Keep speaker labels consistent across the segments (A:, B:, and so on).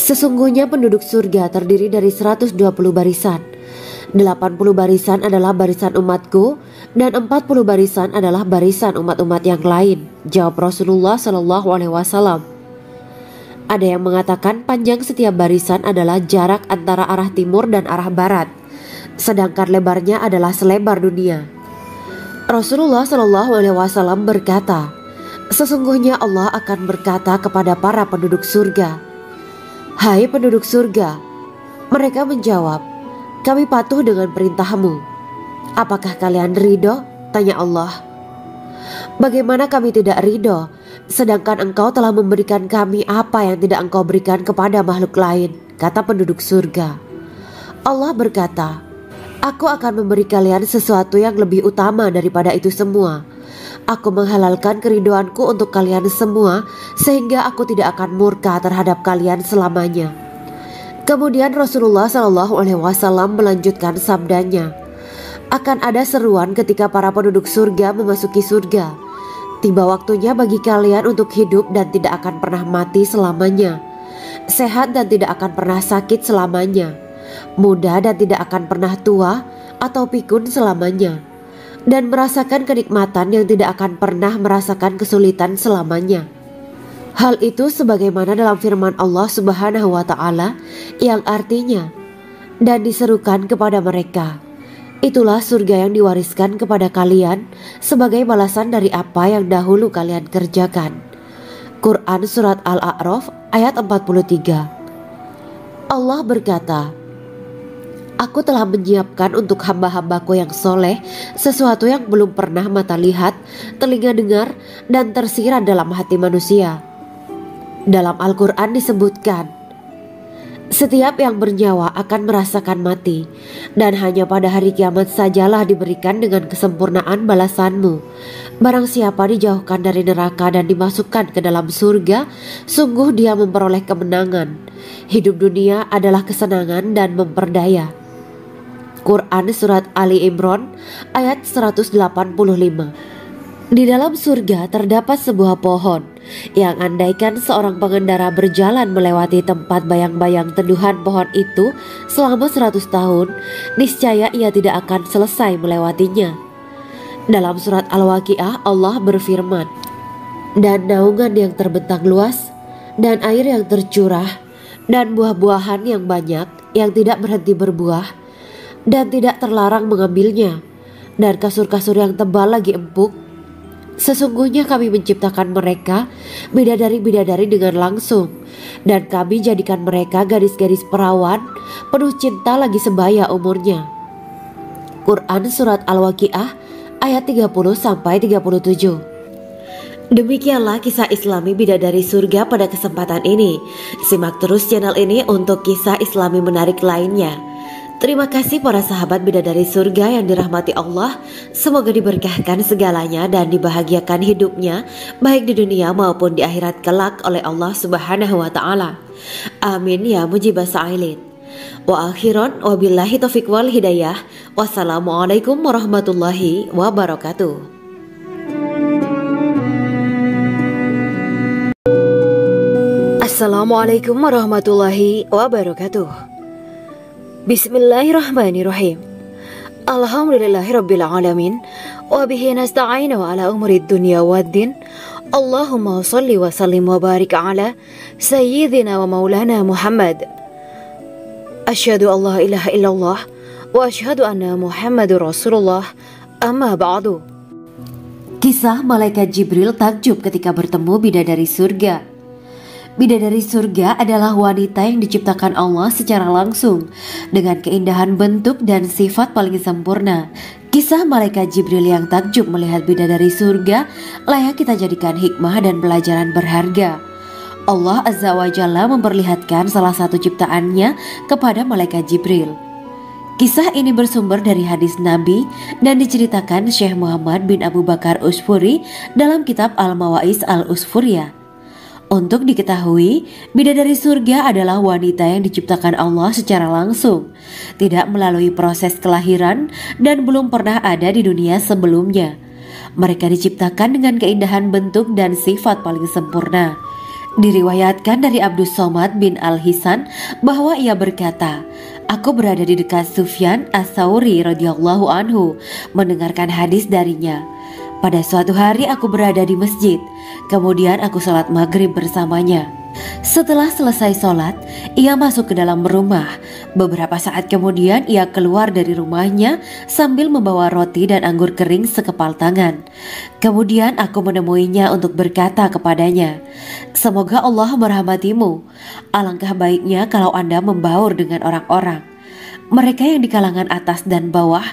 A: Sesungguhnya penduduk surga terdiri dari 120 barisan. 80 barisan adalah barisan umatku dan 40 barisan adalah barisan umat-umat yang lain, jawab Rasulullah SAW. Ada yang mengatakan panjang setiap barisan adalah jarak antara arah timur dan arah barat, sedangkan lebarnya adalah selebar dunia. Rasulullah SAW berkata, sesungguhnya Allah akan berkata kepada para penduduk surga, "Hai penduduk surga." Mereka menjawab, "Kami patuh dengan perintahmu." "Apakah kalian ridho?" tanya Allah. "Bagaimana kami tidak ridho, sedangkan engkau telah memberikan kami apa yang tidak engkau berikan kepada makhluk lain," kata penduduk surga. Allah berkata, "Aku akan memberi kalian sesuatu yang lebih utama daripada itu semua. Aku menghalalkan keridoanku untuk kalian semua, sehingga aku tidak akan murka terhadap kalian selamanya." Kemudian Rasulullah SAW melanjutkan sabdanya, "Akan ada seruan ketika para penduduk surga memasuki surga. Tiba waktunya bagi kalian untuk hidup dan tidak akan pernah mati selamanya, sehat dan tidak akan pernah sakit selamanya, muda dan tidak akan pernah tua atau pikun selamanya, dan merasakan kenikmatan yang tidak akan pernah merasakan kesulitan selamanya." Hal itu sebagaimana dalam firman Allah Subhanahu wa Ta'ala yang artinya, "Dan diserukan kepada mereka, itulah surga yang diwariskan kepada kalian sebagai balasan dari apa yang dahulu kalian kerjakan." Quran Surat Al-A'raf ayat 43. Allah berkata, "Aku telah menyiapkan untuk hamba-hambaku yang soleh sesuatu yang belum pernah mata lihat, telinga dengar, dan tersirat dalam hati manusia." Dalam Al-Quran disebutkan, setiap yang bernyawa akan merasakan mati, dan hanya pada hari kiamat sajalah diberikan dengan kesempurnaan balasanmu. Barang siapa dijauhkan dari neraka dan dimasukkan ke dalam surga, sungguh dia memperoleh kemenangan. Hidup dunia adalah kesenangan dan memperdaya. Quran Surat Ali Imran ayat 185. Di dalam surga terdapat sebuah pohon yang andaikan seorang pengendara berjalan melewati tempat bayang-bayang teduhan pohon itu selama 100 tahun, niscaya ia tidak akan selesai melewatinya. Dalam surat Al-Waqiah Allah berfirman, "Dan naungan yang terbentang luas, dan air yang tercurah, dan buah-buahan yang banyak yang tidak berhenti berbuah, dan tidak terlarang mengambilnya, dan kasur-kasur yang tebal lagi empuk. Sesungguhnya kami menciptakan mereka bidadari-bidadari dengan langsung, dan kami jadikan mereka gadis-gadis perawan penuh cinta lagi sebaya umurnya." Quran Surat Al-Waqiah ayat 30-37. Demikianlah kisah Islami bidadari surga pada kesempatan ini. Simak terus channel ini untuk kisah Islami menarik lainnya. Terima kasih para sahabat bidadari surga yang dirahmati Allah. Semoga diberkahkan segalanya dan dibahagiakan hidupnya, baik di dunia maupun di akhirat kelak oleh Allah Subhanahu wa Ta'ala. Amin ya mujibah sa'ilin. Wa akhiran wabillahi taufiq wal hidayah. Wassalamualaikum warahmatullahi wabarakatuh. Assalamualaikum warahmatullahi wabarakatuh. Bismillahirrahmanirrahim. Alhamdulillahirabbil alamin wa bihi nasta'inu ala umuri dunya waddin. Allahumma shalli wa sallim wa barik ala sayyidina wa maulana Muhammad. Asyhadu an la ilaha illallah wa asyhadu anna Muhammadur Rasulullah. Amma ba'du. Kisah malaikat Jibril takjub ketika bertemu bidadari surga. Bidadari surga adalah wanita yang diciptakan Allah secara langsung dengan keindahan bentuk dan sifat paling sempurna. Kisah malaikat Jibril yang takjub melihat bidadari surga layak kita jadikan hikmah dan pelajaran berharga. Allah Azza wa Jalla memperlihatkan salah satu ciptaannya kepada malaikat Jibril. Kisah ini bersumber dari hadis Nabi dan diceritakan Syekh Muhammad bin Abu Bakar Usfuri dalam kitab Al-Mawaiz Al-Usfuriyah. Untuk diketahui, bidadari surga adalah wanita yang diciptakan Allah secara langsung, tidak melalui proses kelahiran dan belum pernah ada di dunia sebelumnya. Mereka diciptakan dengan keindahan bentuk dan sifat paling sempurna. Diriwayatkan dari Abdus Somad bin Al-Hisan bahwa ia berkata, aku berada di dekat Sufyan As-Tsauri radhiyallahu anhu mendengarkan hadis darinya. Pada suatu hari aku berada di masjid, kemudian aku sholat maghrib bersamanya. Setelah selesai sholat, ia masuk ke dalam rumah. Beberapa saat kemudian ia keluar dari rumahnya sambil membawa roti dan anggur kering sekepal tangan. Kemudian aku menemuinya untuk berkata kepadanya, semoga Allah merahmatimu. Alangkah baiknya kalau Anda membaur dengan orang-orang, mereka yang di kalangan atas dan bawah,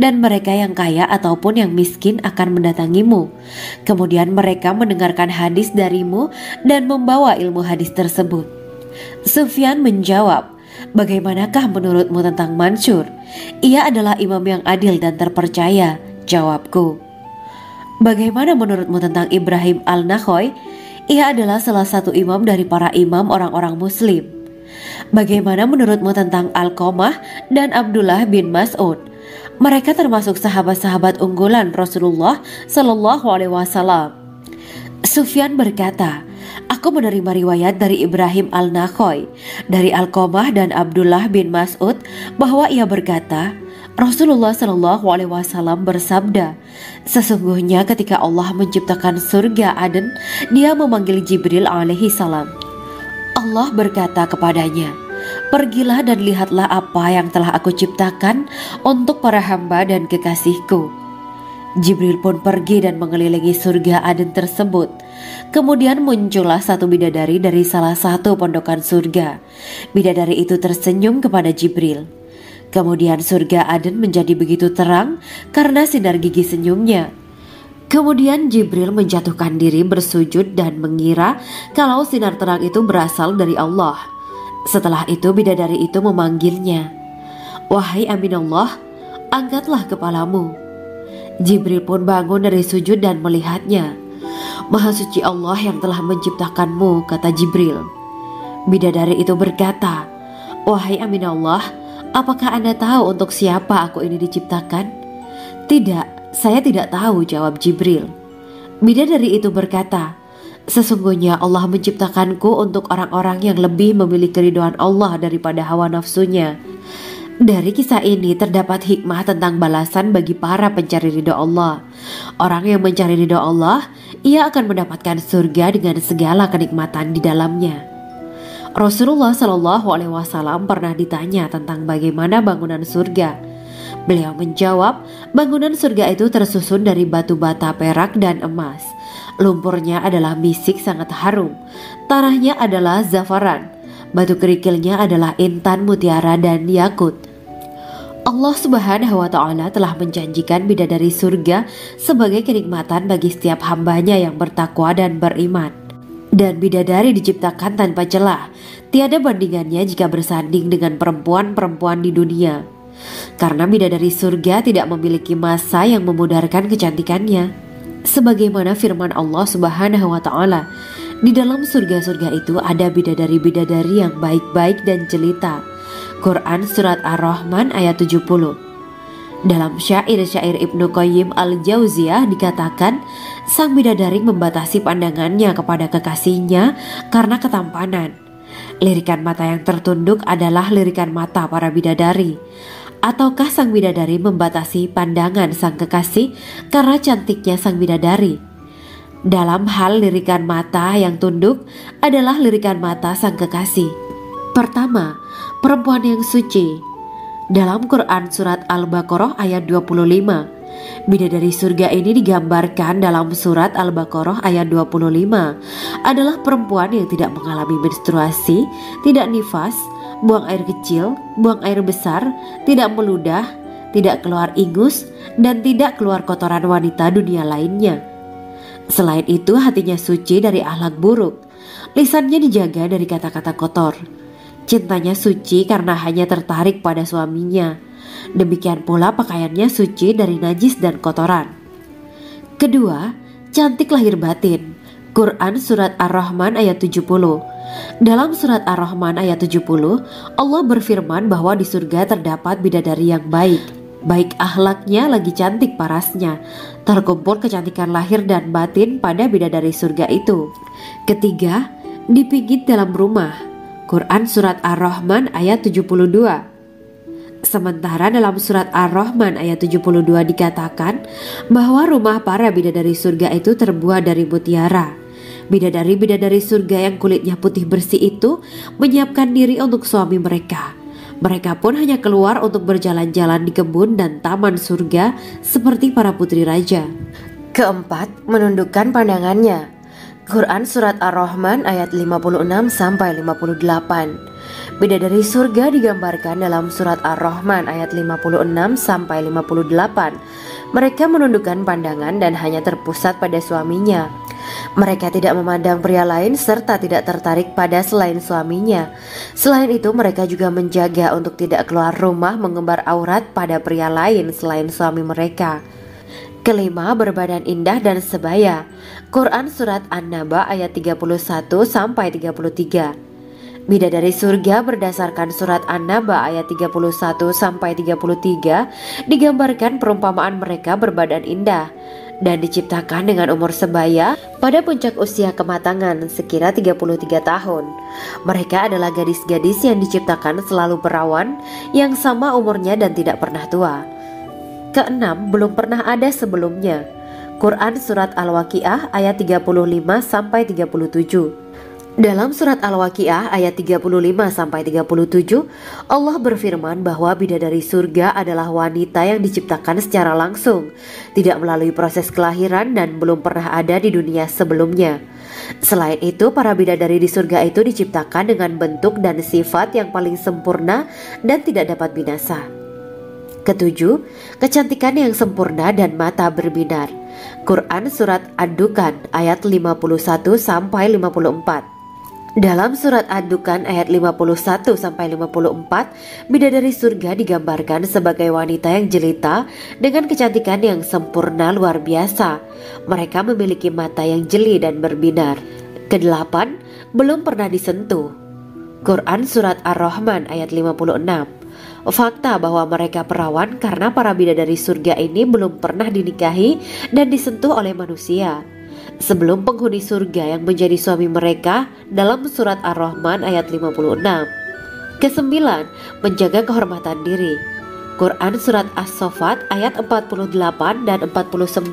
A: dan mereka yang kaya ataupun yang miskin akan mendatangimu. Kemudian mereka mendengarkan hadis darimu dan membawa ilmu hadis tersebut. Sufyan menjawab, bagaimanakah menurutmu tentang Mansur? Ia adalah imam yang adil dan terpercaya. Jawabku. Bagaimana menurutmu tentang Ibrahim Al-Nakhoy? Ia adalah salah satu imam dari para imam orang-orang muslim. Bagaimana menurutmu tentang Alqamah dan Abdullah bin Mas'ud? Mereka termasuk sahabat-sahabat unggulan Rasulullah Sallallahu Alaihi Wasallam. Sufyan berkata, aku menerima riwayat dari Ibrahim Al-Nakhoy, dari Alqamah dan Abdullah bin Mas'ud bahwa ia berkata, Rasulullah Sallallahu Alaihi Wasallam bersabda, sesungguhnya ketika Allah menciptakan surga Aden, Dia memanggil Jibril alaihi salam. Allah berkata kepadanya, pergilah dan lihatlah apa yang telah aku ciptakan untuk para hamba dan kekasihku. Jibril pun pergi dan mengelilingi surga Aden tersebut. Kemudian muncullah satu bidadari dari salah satu pondokan surga. Bidadari itu tersenyum kepada Jibril. Kemudian surga Aden menjadi begitu terang karena sinar gigi senyumnya. Kemudian Jibril menjatuhkan diri bersujud dan mengira kalau sinar terang itu berasal dari Allah. Setelah itu bidadari itu memanggilnya, wahai Aminullah, angkatlah kepalamu. Jibril pun bangun dari sujud dan melihatnya. Maha suci Allah yang telah menciptakanmu, kata Jibril. Bidadari itu berkata, wahai Aminullah, apakah Anda tahu untuk siapa aku ini diciptakan? Tidak. Saya tidak tahu, jawab Jibril. Bidadari itu berkata, sesungguhnya Allah menciptakanku untuk orang-orang yang lebih memilih keridhaan Allah daripada hawa nafsunya. Dari kisah ini terdapat hikmah tentang balasan bagi para pencari ridha Allah. Orang yang mencari ridha Allah, ia akan mendapatkan surga dengan segala kenikmatan di dalamnya. Rasulullah Shallallahu Alaihi Wasallam pernah ditanya tentang bagaimana bangunan surga. Beliau menjawab, bangunan surga itu tersusun dari batu bata, perak, dan emas. Lumpurnya adalah misik sangat harum. Tanahnya adalah zafaran. Batu kerikilnya adalah intan, mutiara, dan yakut. Allah Subhanahu wa Ta'ala telah menjanjikan bidadari surga sebagai kenikmatan bagi setiap hambanya yang bertakwa dan beriman. Dan bidadari diciptakan tanpa celah. Tiada bandingannya jika bersanding dengan perempuan-perempuan di dunia. Karena bidadari surga tidak memiliki masa yang memudarkan kecantikannya. Sebagaimana firman Allah Subhanahu wa Ta'ala, di dalam surga-surga itu ada bidadari-bidadari yang baik-baik dan jelita. Quran Surat Ar-Rahman ayat 70. Dalam syair-syair Ibnu Qayyim Al-Jauziyah dikatakan, sang bidadari membatasi pandangannya kepada kekasihnya karena ketampanan. Lirikan mata yang tertunduk adalah lirikan mata para bidadari. Ataukah sang bidadari membatasi pandangan sang kekasih karena cantiknya sang bidadari? Dalam hal lirikan mata yang tunduk adalah lirikan mata sang kekasih. Pertama, perempuan yang suci. Dalam Quran Surat Al-Baqarah ayat 25, bidadari surga ini digambarkan dalam Surat Al-Baqarah ayat 25 adalah perempuan yang tidak mengalami menstruasi, tidak nifas, buang air kecil, buang air besar, tidak meludah, tidak keluar ingus, dan tidak keluar kotoran wanita dunia lainnya. Selain itu hatinya suci dari akhlak buruk, lisannya dijaga dari kata-kata kotor. Cintanya suci karena hanya tertarik pada suaminya. Demikian pula pakaiannya suci dari najis dan kotoran. Kedua, cantik lahir batin. Quran Surat Ar-Rahman ayat 70. Dalam Surat Ar-Rahman ayat 70, Allah berfirman bahwa di surga terdapat bidadari yang baik. Baik akhlaknya lagi cantik parasnya. Terkumpul kecantikan lahir dan batin pada bidadari surga itu. Ketiga, dipijit dalam rumah. Quran Surat Ar-Rahman ayat 72. Sementara dalam surat Ar-Rahman ayat 72 dikatakan bahwa rumah para bidadari surga itu terbuat dari mutiara. Bidadari-bidadari surga yang kulitnya putih bersih itu menyiapkan diri untuk suami mereka. Mereka pun hanya keluar untuk berjalan-jalan di kebun dan taman surga seperti para putri raja. Keempat, menundukkan pandangannya. Quran Surat Ar-Rahman ayat 56-58. Bidadari surga digambarkan dalam surat Ar-Rahman ayat 56-58. Mereka menundukkan pandangan dan hanya terpusat pada suaminya. Mereka tidak memandang pria lain serta tidak tertarik pada selain suaminya. Selain itu mereka juga menjaga untuk tidak keluar rumah mengembar aurat pada pria lain selain suami mereka. Kelima, berbadan indah dan sebaya. Quran Surat An-Naba ayat 31-33. Bidadari surga berdasarkan surat An-Naba ayat 31-33 digambarkan perumpamaan mereka berbadan indah dan diciptakan dengan umur sebaya pada puncak usia kematangan sekira 33 tahun. Mereka adalah gadis-gadis yang diciptakan selalu perawan yang sama umurnya dan tidak pernah tua. Keenam, belum pernah ada sebelumnya. Quran Surat Al-Waqiah ayat 35-37. Dalam surat Al-Waqiah ayat 35-37, Allah berfirman bahwa bidadari surga adalah wanita yang diciptakan secara langsung, tidak melalui proses kelahiran dan belum pernah ada di dunia sebelumnya. Selain itu, para bidadari di surga itu diciptakan dengan bentuk dan sifat yang paling sempurna dan tidak dapat binasa. Ketujuh, kecantikan yang sempurna dan mata berbinar. Quran Surat Ad-Dukan ayat 51-54. Dalam surat Ad-Dukan ayat 51-54, bidadari surga digambarkan sebagai wanita yang jelita dengan kecantikan yang sempurna luar biasa. Mereka memiliki mata yang jeli dan berbinar. Kedelapan, belum pernah disentuh. Quran Surat Ar-Rahman ayat 56. Fakta bahwa mereka perawan karena para bidadari surga ini belum pernah dinikahi dan disentuh oleh manusia sebelum penghuni surga yang menjadi suami mereka dalam surat Ar-Rahman ayat 56. Kesembilan, menjaga kehormatan diri. Quran Surat As-Saffat ayat 48 dan 49.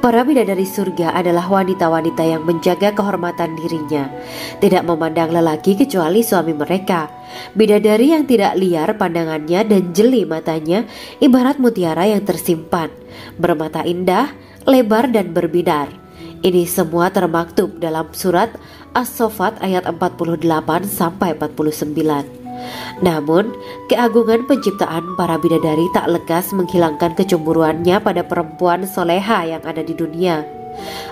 A: Para bidadari surga adalah wanita-wanita yang menjaga kehormatan dirinya, tidak memandang lelaki kecuali suami mereka. Bidadari yang tidak liar pandangannya dan jeli matanya ibarat mutiara yang tersimpan, bermata indah, lebar dan berbinar. Ini semua termaktub dalam surat As-Saffat ayat 48-49. Namun, keagungan penciptaan para bidadari tak lekas menghilangkan kecemburuannya pada perempuan soleha yang ada di dunia.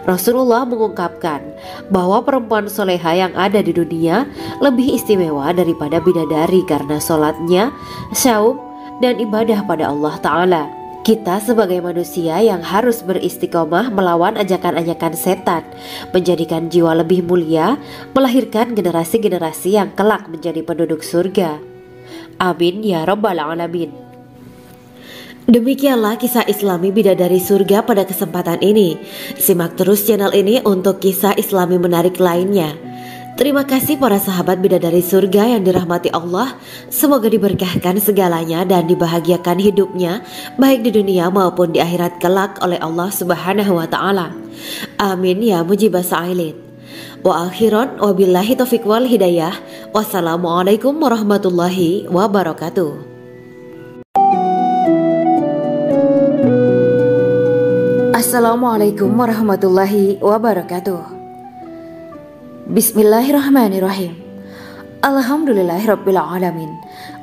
A: Rasulullah mengungkapkan bahwa perempuan soleha yang ada di dunia lebih istimewa daripada bidadari karena sholatnya, saum, dan ibadah pada Allah Ta'ala. Kita sebagai manusia yang harus beristiqomah melawan ajakan-ajakan setan, menjadikan jiwa lebih mulia, melahirkan generasi-generasi yang kelak menjadi penduduk surga. Amin ya Rabbal Alamin. Demikianlah kisah Islami bidadari surga pada kesempatan ini. Simak terus channel ini untuk kisah Islami menarik lainnya. Terima kasih para sahabat bidadari surga yang dirahmati Allah. Semoga diberkahkan segalanya dan dibahagiakan hidupnya baik di dunia maupun di akhirat kelak oleh Allah Subhanahu wa Ta'ala. Amin ya mujibah sa'ilin. Wa akhiran wabillahi taufiq wal hidayah. Wassalamualaikum warahmatullahi wabarakatuh. Assalamualaikum warahmatullahi wabarakatuh. Bismillahirrahmanirrahim. Alhamdulillahirabbil alamin.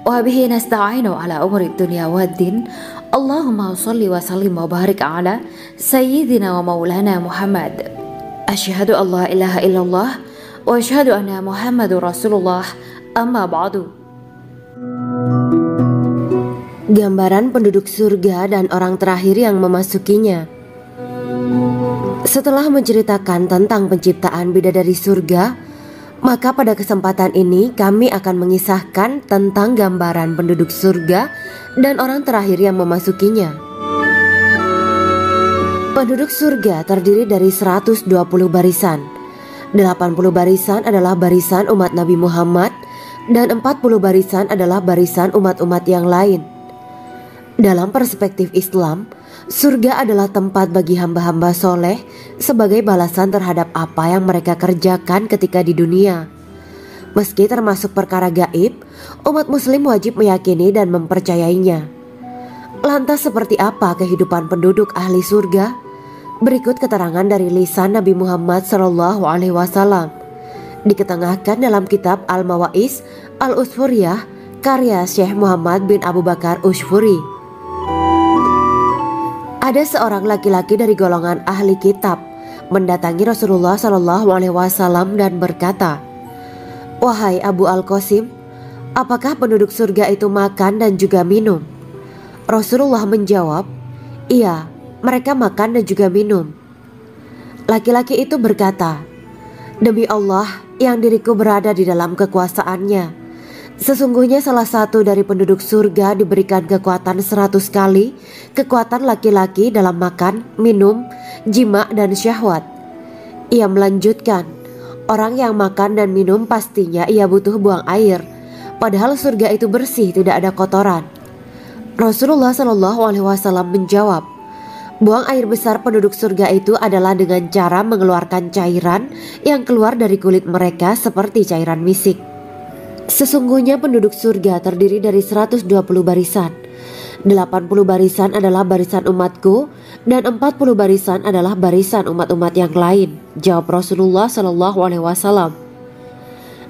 A: Wa bihi nasta'inu ala umuri dunya waddin. Allahumma shalli wa sallim wa barik ala sayyidina wa maulana Muhammad. Asyhadu an la ilaha illallah wa asyhadu anna Muhammadur Rasulullah. Amma ba'du. Gambaran penduduk surga dan orang terakhir yang memasukinya. Setelah menceritakan tentang penciptaan bidadari surga, maka pada kesempatan ini kami akan mengisahkan tentang gambaran penduduk surga dan orang terakhir yang memasukinya. Penduduk surga terdiri dari 120 barisan. 80 barisan adalah barisan umat Nabi Muhammad dan 40 barisan adalah barisan umat-umat yang lain. Dalam perspektif Islam, surga adalah tempat bagi hamba-hamba soleh sebagai balasan terhadap apa yang mereka kerjakan ketika di dunia. Meski termasuk perkara gaib, umat muslim wajib meyakini dan mempercayainya. Lantas seperti apa kehidupan penduduk ahli surga? Berikut keterangan dari lisan Nabi Muhammad SAW, diketengahkan dalam kitab Al-Mawaiz Al-Usfuriyah karya Syekh Muhammad bin Abu Bakar Usfuri. Ada seorang laki-laki dari golongan ahli kitab mendatangi Rasulullah SAW dan berkata, "Wahai Abu Al-Qasim, apakah penduduk surga itu makan dan juga minum?" Rasulullah menjawab, "Iya, mereka makan dan juga minum." Laki-laki itu berkata, "Demi Allah yang diriku berada di dalam kekuasaannya, sesungguhnya salah satu dari penduduk surga diberikan kekuatan 100 kali kekuatan laki-laki dalam makan, minum, jima, dan syahwat." Ia melanjutkan, "Orang yang makan dan minum pastinya ia butuh buang air, padahal surga itu bersih, tidak ada kotoran." Rasulullah SAW menjawab, "Buang air besar penduduk surga itu adalah dengan cara mengeluarkan cairan yang keluar dari kulit mereka seperti cairan misik. Sesungguhnya penduduk surga terdiri dari 120 barisan. 80 barisan adalah barisan umatku dan 40 barisan adalah barisan umat-umat yang lain," jawab Rasulullah SAW.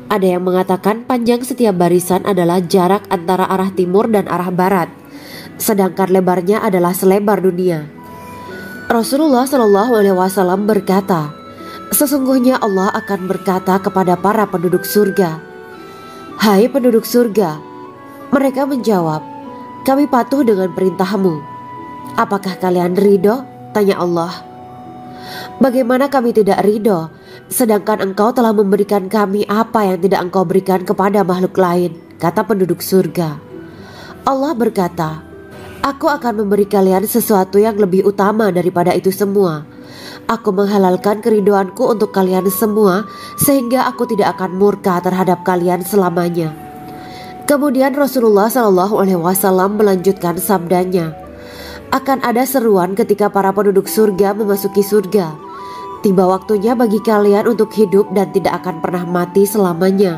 A: Ada yang mengatakan panjang setiap barisan adalah jarak antara arah timur dan arah barat, sedangkan lebarnya adalah selebar dunia. Rasulullah SAW berkata, "Sesungguhnya Allah akan berkata kepada para penduduk surga, 'Hai penduduk surga,' mereka menjawab, 'Kami patuh dengan perintahmu.' 'Apakah kalian ridho?' tanya Allah. 'Bagaimana kami tidak ridho, sedangkan engkau telah memberikan kami apa yang tidak engkau berikan kepada makhluk lain,' kata penduduk surga. Allah berkata, 'Aku akan memberi kalian sesuatu yang lebih utama daripada itu semua. Aku menghalalkan keridoanku untuk kalian semua sehingga aku tidak akan murka terhadap kalian selamanya.'" Kemudian Rasulullah SAW melanjutkan sabdanya, "Akan ada seruan ketika para penduduk surga memasuki surga. Tiba waktunya bagi kalian untuk hidup dan tidak akan pernah mati selamanya,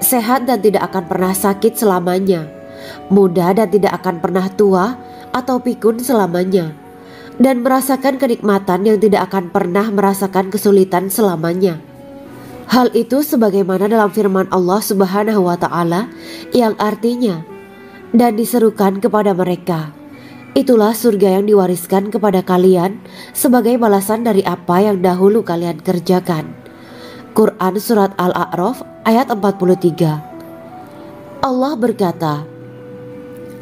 A: sehat dan tidak akan pernah sakit selamanya, muda dan tidak akan pernah tua atau pikun selamanya, dan merasakan kenikmatan yang tidak akan pernah merasakan kesulitan selamanya." Hal itu sebagaimana dalam firman Allah Subhanahu wa Ta'ala yang artinya, "Dan diserukan kepada mereka, itulah surga yang diwariskan kepada kalian sebagai balasan dari apa yang dahulu kalian kerjakan." Quran Surat Al-A'raf ayat 43. Allah berkata,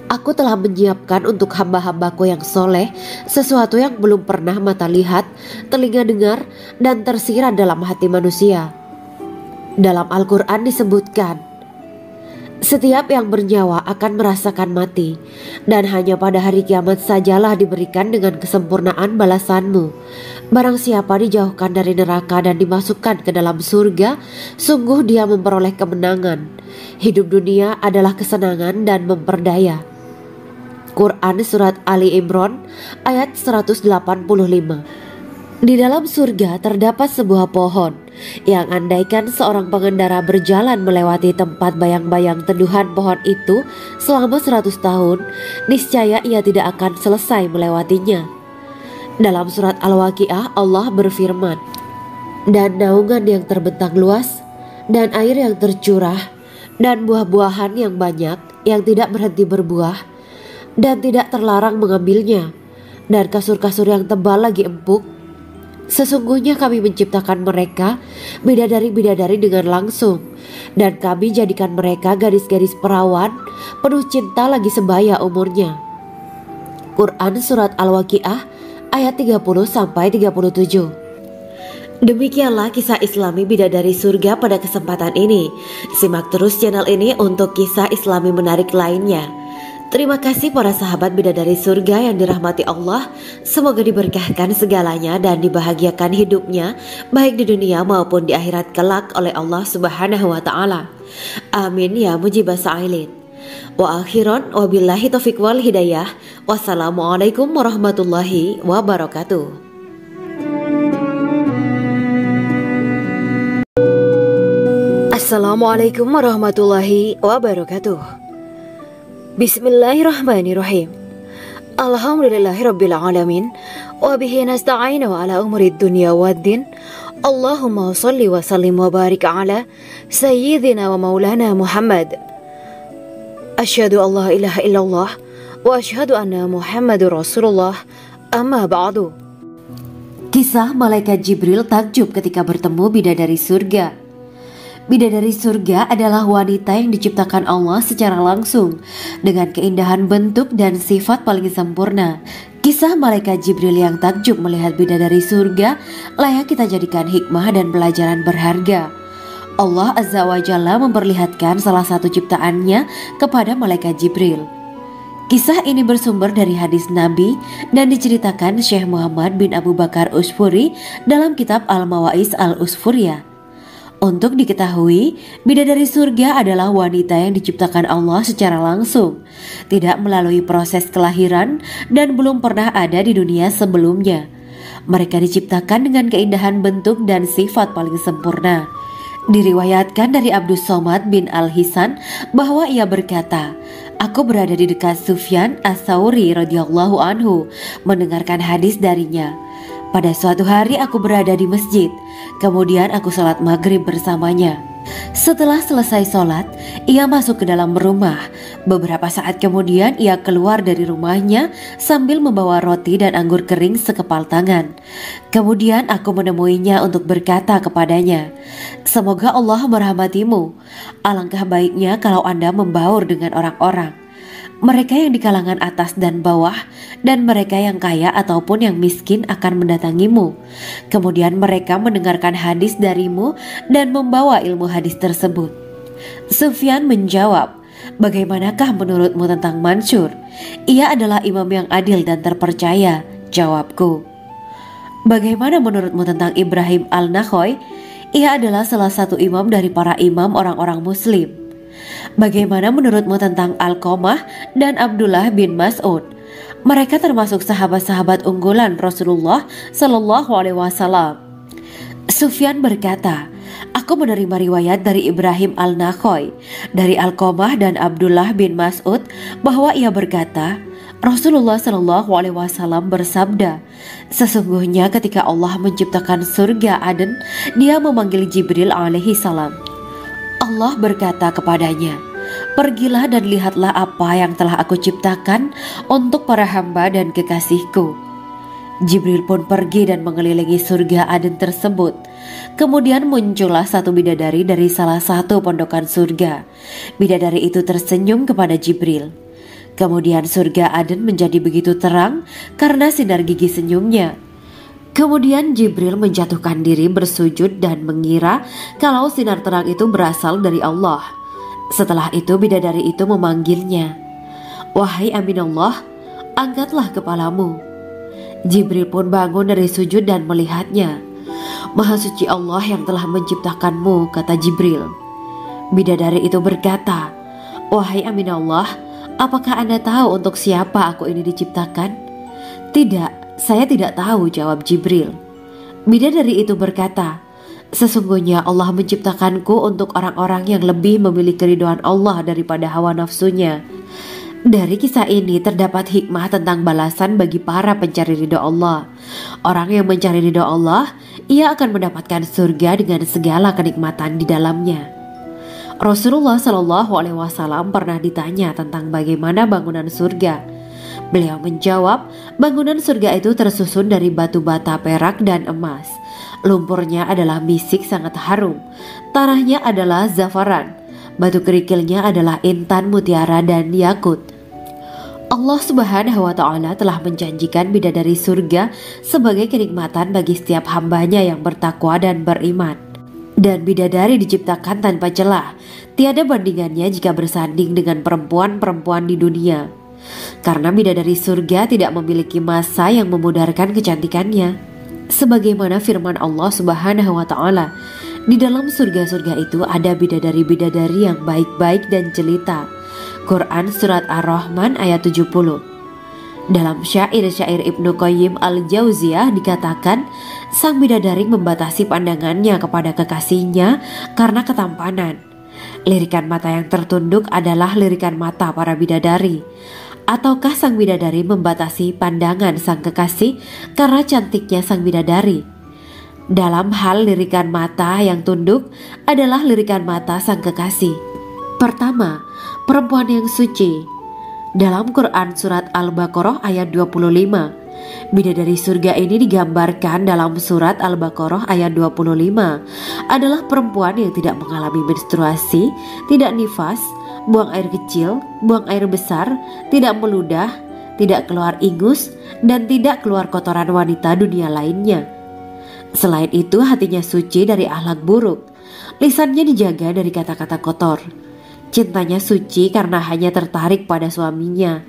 A: "Aku telah menyiapkan untuk hamba-hambaku yang soleh sesuatu yang belum pernah mata lihat, telinga dengar, dan tersirat dalam hati manusia." Dalam Al-Quran disebutkan, "Setiap yang bernyawa akan merasakan mati, dan hanya pada hari kiamat sajalah diberikan dengan kesempurnaan balasanmu. Barang siapa dijauhkan dari neraka dan dimasukkan ke dalam surga, sungguh dia memperoleh kemenangan. Hidup dunia adalah kesenangan dan memperdaya." Quran Surat Ali Imran ayat 185. Di dalam surga terdapat sebuah pohon yang andaikan seorang pengendara berjalan melewati tempat bayang-bayang teduhan pohon itu selama 100 tahun, niscaya ia tidak akan selesai melewatinya. Dalam surat Al-Waqiah Allah berfirman, "Dan naungan yang terbentang luas, dan air yang tercurah, dan buah-buahan yang banyak yang tidak berhenti berbuah, dan tidak terlarang mengambilnya, dan kasur-kasur yang tebal lagi empuk. Sesungguhnya kami menciptakan mereka bidadari-bidadari dengan langsung, dan kami jadikan mereka gadis-gadis perawan penuh cinta lagi sebaya umurnya." Quran Surat Al-Waqiah ayat 30-37. Demikianlah kisah Islami bidadari surga pada kesempatan ini. Simak terus channel ini untuk kisah Islami menarik lainnya. Terima kasih para sahabat bidadari surga yang dirahmati Allah. Semoga diberkahkan segalanya dan dibahagiakan hidupnya baik di dunia maupun di akhirat kelak oleh Allah Subhanahu wa taala. Amin ya mujibas sa'ilin. Wa akhiran wabillahi taufiq wal hidayah. Wassalamualaikum warahmatullahi wabarakatuh. Assalamualaikum warahmatullahi wabarakatuh. Bismillahirrahmanirrahim. Alhamdulillahirabbil alamin wa bihi nasta'inu ala umuri dunya waddin. Allahumma shalli wa sallim wa barik ala sayyidina wa maulana Muhammad. Asyhadu an la ilaha illallah wa asyhadu anna Muhammadur Rasulullah. Amma ba'du. Kisah malaikat Jibril takjub ketika bertemu bidadari surga. Bidadari surga adalah wanita yang diciptakan Allah secara langsung dengan keindahan bentuk dan sifat paling sempurna. Kisah malaikat Jibril yang takjub melihat bidadari surga layak kita jadikan hikmah dan pelajaran berharga. Allah Azza wa Jalla memperlihatkan salah satu ciptaannya kepada malaikat Jibril. Kisah ini bersumber dari hadis Nabi dan diceritakan Syekh Muhammad bin Abu Bakar Usfuri dalam kitab Al-Mawaiz Al-Usfuriyah. Untuk diketahui, bidadari surga adalah wanita yang diciptakan Allah secara langsung, tidak melalui proses kelahiran dan belum pernah ada di dunia sebelumnya. Mereka diciptakan dengan keindahan bentuk dan sifat paling sempurna. Diriwayatkan dari Abdus Somad bin Al-Hisan bahwa ia berkata, "Aku berada di dekat Sufyan As-Sauri radhiyallahu anhu mendengarkan hadis darinya. Pada suatu hari aku berada di masjid, kemudian aku sholat maghrib bersamanya. Setelah selesai sholat, ia masuk ke dalam rumah. Beberapa saat kemudian ia keluar dari rumahnya sambil membawa roti dan anggur kering sekepal tangan. Kemudian aku menemuinya untuk berkata kepadanya, 'Semoga Allah merahmatimu. Alangkah baiknya kalau Anda membaur dengan orang-orang. Mereka yang di kalangan atas dan bawah dan mereka yang kaya ataupun yang miskin akan mendatangimu. Kemudian mereka mendengarkan hadis darimu dan membawa ilmu hadis tersebut.' Sufyan menjawab, 'Bagaimanakah menurutmu tentang Mansur? Ia adalah imam yang adil dan terpercaya.' Jawabku, 'Bagaimana menurutmu tentang Ibrahim Al-Nakhoy? Ia adalah salah satu imam dari para imam orang-orang muslim.' Bagaimana menurutmu tentang Alqamah dan Abdullah bin Mas'ud? Mereka termasuk sahabat-sahabat unggulan Rasulullah Sallallahu Alaihi Wasallam.' Sufyan berkata, 'Aku menerima riwayat dari Ibrahim Al-Nakhoy, dari Alqamah dan Abdullah bin Mas'ud bahwa ia berkata, Rasulullah Sallallahu Alaihi Wasallam bersabda, sesungguhnya ketika Allah menciptakan surga Aden, Dia memanggil Jibril alaihi salam. Allah berkata kepadanya, pergilah dan lihatlah apa yang telah aku ciptakan untuk para hamba dan kekasihku. Jibril pun pergi dan mengelilingi surga Aden tersebut. Kemudian muncullah satu bidadari dari salah satu pondokan surga. Bidadari itu tersenyum kepada Jibril. Kemudian surga Aden menjadi begitu terang karena sinar gigi senyumnya. Kemudian Jibril menjatuhkan diri bersujud dan mengira kalau sinar terang itu berasal dari Allah. Setelah itu bidadari itu memanggilnya, wahai Aminullah, angkatlah kepalamu. Jibril pun bangun dari sujud dan melihatnya. Maha suci Allah yang telah menciptakanmu, kata Jibril. Bidadari itu berkata, wahai Aminullah, apakah Anda tahu untuk siapa aku ini diciptakan? Tidak. Saya tidak tahu, jawab Jibril. Bidadari itu berkata, sesungguhnya Allah menciptakanku untuk orang-orang yang lebih memilih keridhaan Allah daripada hawa nafsunya. Dari kisah ini terdapat hikmah tentang balasan bagi para pencari ridha Allah. Orang yang mencari ridha Allah, ia akan mendapatkan surga dengan segala kenikmatan di dalamnya. Rasulullah Shallallahu Alaihi Wasallam pernah ditanya tentang bagaimana bangunan surga. Beliau menjawab, bangunan surga itu tersusun dari batu bata, perak, dan emas. Lumpurnya adalah misik sangat harum. Tanahnya adalah zafaran. Batu kerikilnya adalah intan, mutiara, dan yakut. Allah Subhanahu wa Ta'ala telah menjanjikan bidadari surga sebagai kenikmatan bagi setiap hambanya yang bertakwa dan beriman. Dan bidadari diciptakan tanpa celah, tiada bandingannya jika bersanding dengan perempuan-perempuan di dunia. Karena bidadari surga tidak memiliki masa yang memudarkan kecantikannya. Sebagaimana firman Allah Subhanahu wa Ta'ala, di dalam surga-surga itu ada bidadari-bidadari yang baik-baik dan jelita. Quran Surat Ar-Rahman ayat 70. Dalam syair-syair Ibnu Qayyim al-Jauziyah dikatakan, sang bidadari membatasi pandangannya kepada kekasihnya karena ketampanan. Lirikan mata yang tertunduk adalah lirikan mata para bidadari. Ataukah sang bidadari membatasi pandangan sang kekasih karena cantiknya sang bidadari? Dalam hal lirikan mata yang tunduk adalah lirikan mata sang kekasih. Pertama, perempuan yang suci. Dalam Quran Surat Al-Baqarah ayat 25, bidadari surga ini digambarkan dalam Surat Al-Baqarah ayat 25 adalah perempuan yang tidak mengalami menstruasi, tidak nifas, buang air kecil, buang air besar, tidak meludah, tidak keluar ingus, dan tidak keluar kotoran wanita dunia lainnya. Selain itu, hatinya suci dari akhlak buruk, lisannya dijaga dari kata-kata kotor. Cintanya suci karena hanya tertarik pada suaminya.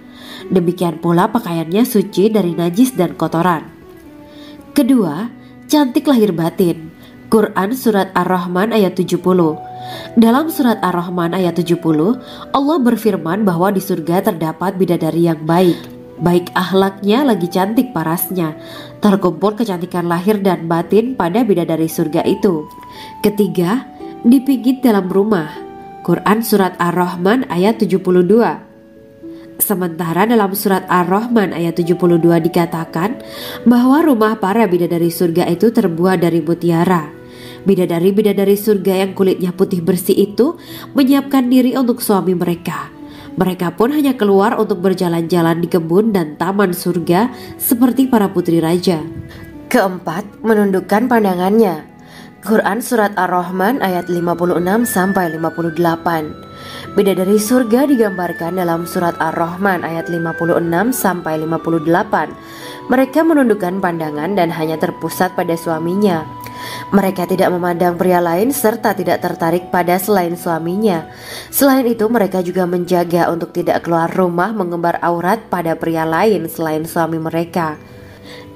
A: Demikian pula pakaiannya suci dari najis dan kotoran. Kedua, cantik lahir batin. Quran Surat Ar-Rahman ayat 70. Dalam Surat Ar-Rahman ayat 70, Allah berfirman bahwa di surga terdapat bidadari yang baik. Baik akhlaknya lagi cantik parasnya. Terkumpul kecantikan lahir dan batin pada bidadari surga itu. Ketiga, dipijit dalam rumah. Quran Surat Ar-Rahman ayat 72. Sementara dalam Surat Ar-Rahman ayat 72 dikatakan bahwa rumah para bidadari surga itu terbuat dari mutiara. Bidadari-bidadari surga yang kulitnya putih bersih itu menyiapkan diri untuk suami mereka. Mereka pun hanya keluar untuk berjalan-jalan di kebun dan taman surga seperti para putri raja. Keempat, menundukkan pandangannya. Quran Surat Ar-Rahman ayat 56-58. Bidadari surga digambarkan dalam Surat Ar-Rahman ayat 56-58. Mereka menundukkan pandangan dan hanya terpusat pada suaminya. Mereka tidak memandang pria lain serta tidak tertarik pada selain suaminya. Selain itu, mereka juga menjaga untuk tidak keluar rumah mengembar aurat pada pria lain selain suami mereka.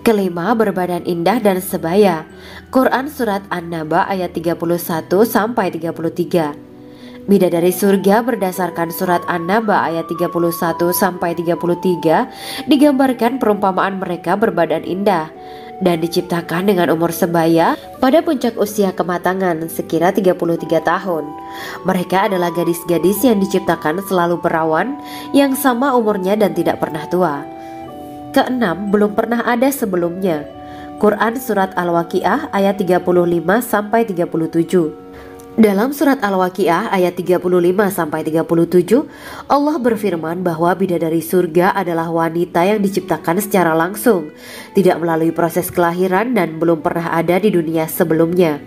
A: Kelima, berbadan indah dan sebaya. Quran Surat An-Naba ayat 31-33. Bidadari surga berdasarkan Surat An-Naba ayat 31-33 digambarkan perumpamaan mereka berbadan indah dan diciptakan dengan umur sebaya pada puncak usia kematangan sekira 33 tahun. Mereka adalah gadis-gadis yang diciptakan selalu perawan yang sama umurnya dan tidak pernah tua. Keenam, belum pernah ada sebelumnya. Quran Surat Al-Waqiah ayat 35-37. Dalam Surat Al-Waqiah ayat 35-37, Allah berfirman bahwa bidadari surga adalah wanita yang diciptakan secara langsung, tidak melalui proses kelahiran dan belum pernah ada di dunia sebelumnya.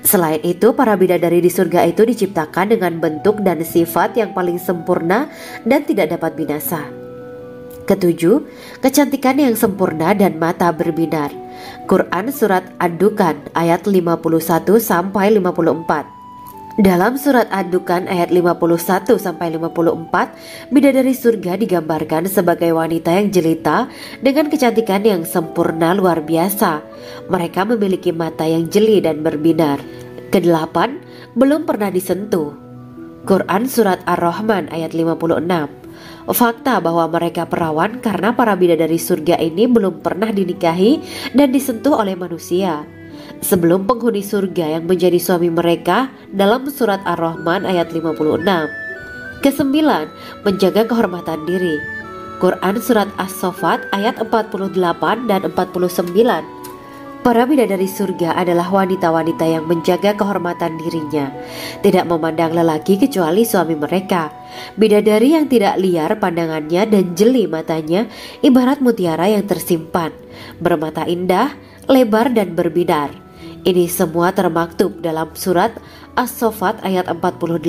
A: Selain itu, para bidadari di surga itu diciptakan dengan bentuk dan sifat yang paling sempurna dan tidak dapat binasa. Ketujuh, kecantikan yang sempurna dan mata berbinar. Quran Surat Ad-Dukhan ayat 51-54. Dalam Surat Ad-Dukhan ayat 51-54, bidadari surga digambarkan sebagai wanita yang jelita dengan kecantikan yang sempurna luar biasa. Mereka memiliki mata yang jeli dan berbinar. Kedelapan, belum pernah disentuh. Quran Surat Ar-Rahman ayat 56. Fakta bahwa mereka perawan karena para bidadari surga ini belum pernah dinikahi dan disentuh oleh manusia sebelum penghuni surga yang menjadi suami mereka dalam Surat Ar-Rahman ayat 56. Kesembilan, menjaga kehormatan diri. Quran Surat As-Saffat ayat 48 dan 49. Para bidadari surga adalah wanita-wanita yang menjaga kehormatan dirinya, tidak memandang lelaki kecuali suami mereka. Bidadari yang tidak liar pandangannya dan jeli matanya ibarat mutiara yang tersimpan, bermata indah, lebar dan berbinar. Ini semua termaktub dalam Surat As-Saffat ayat 48-49.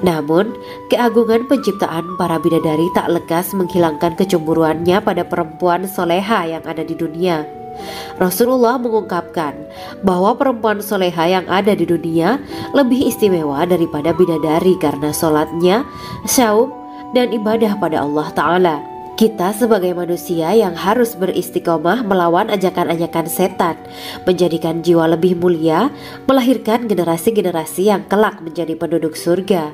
A: Namun, keagungan penciptaan para bidadari tak lekas menghilangkan kecemburuannya pada perempuan soleha yang ada di dunia. Rasulullah mengungkapkan bahwa perempuan soleha yang ada di dunia lebih istimewa daripada bidadari karena sholatnya, syaum, dan ibadah pada Allah Ta'ala. Kita sebagai manusia yang harus beristiqomah melawan ajakan-ajakan setan, menjadikan jiwa lebih mulia, melahirkan generasi-generasi yang kelak menjadi penduduk surga.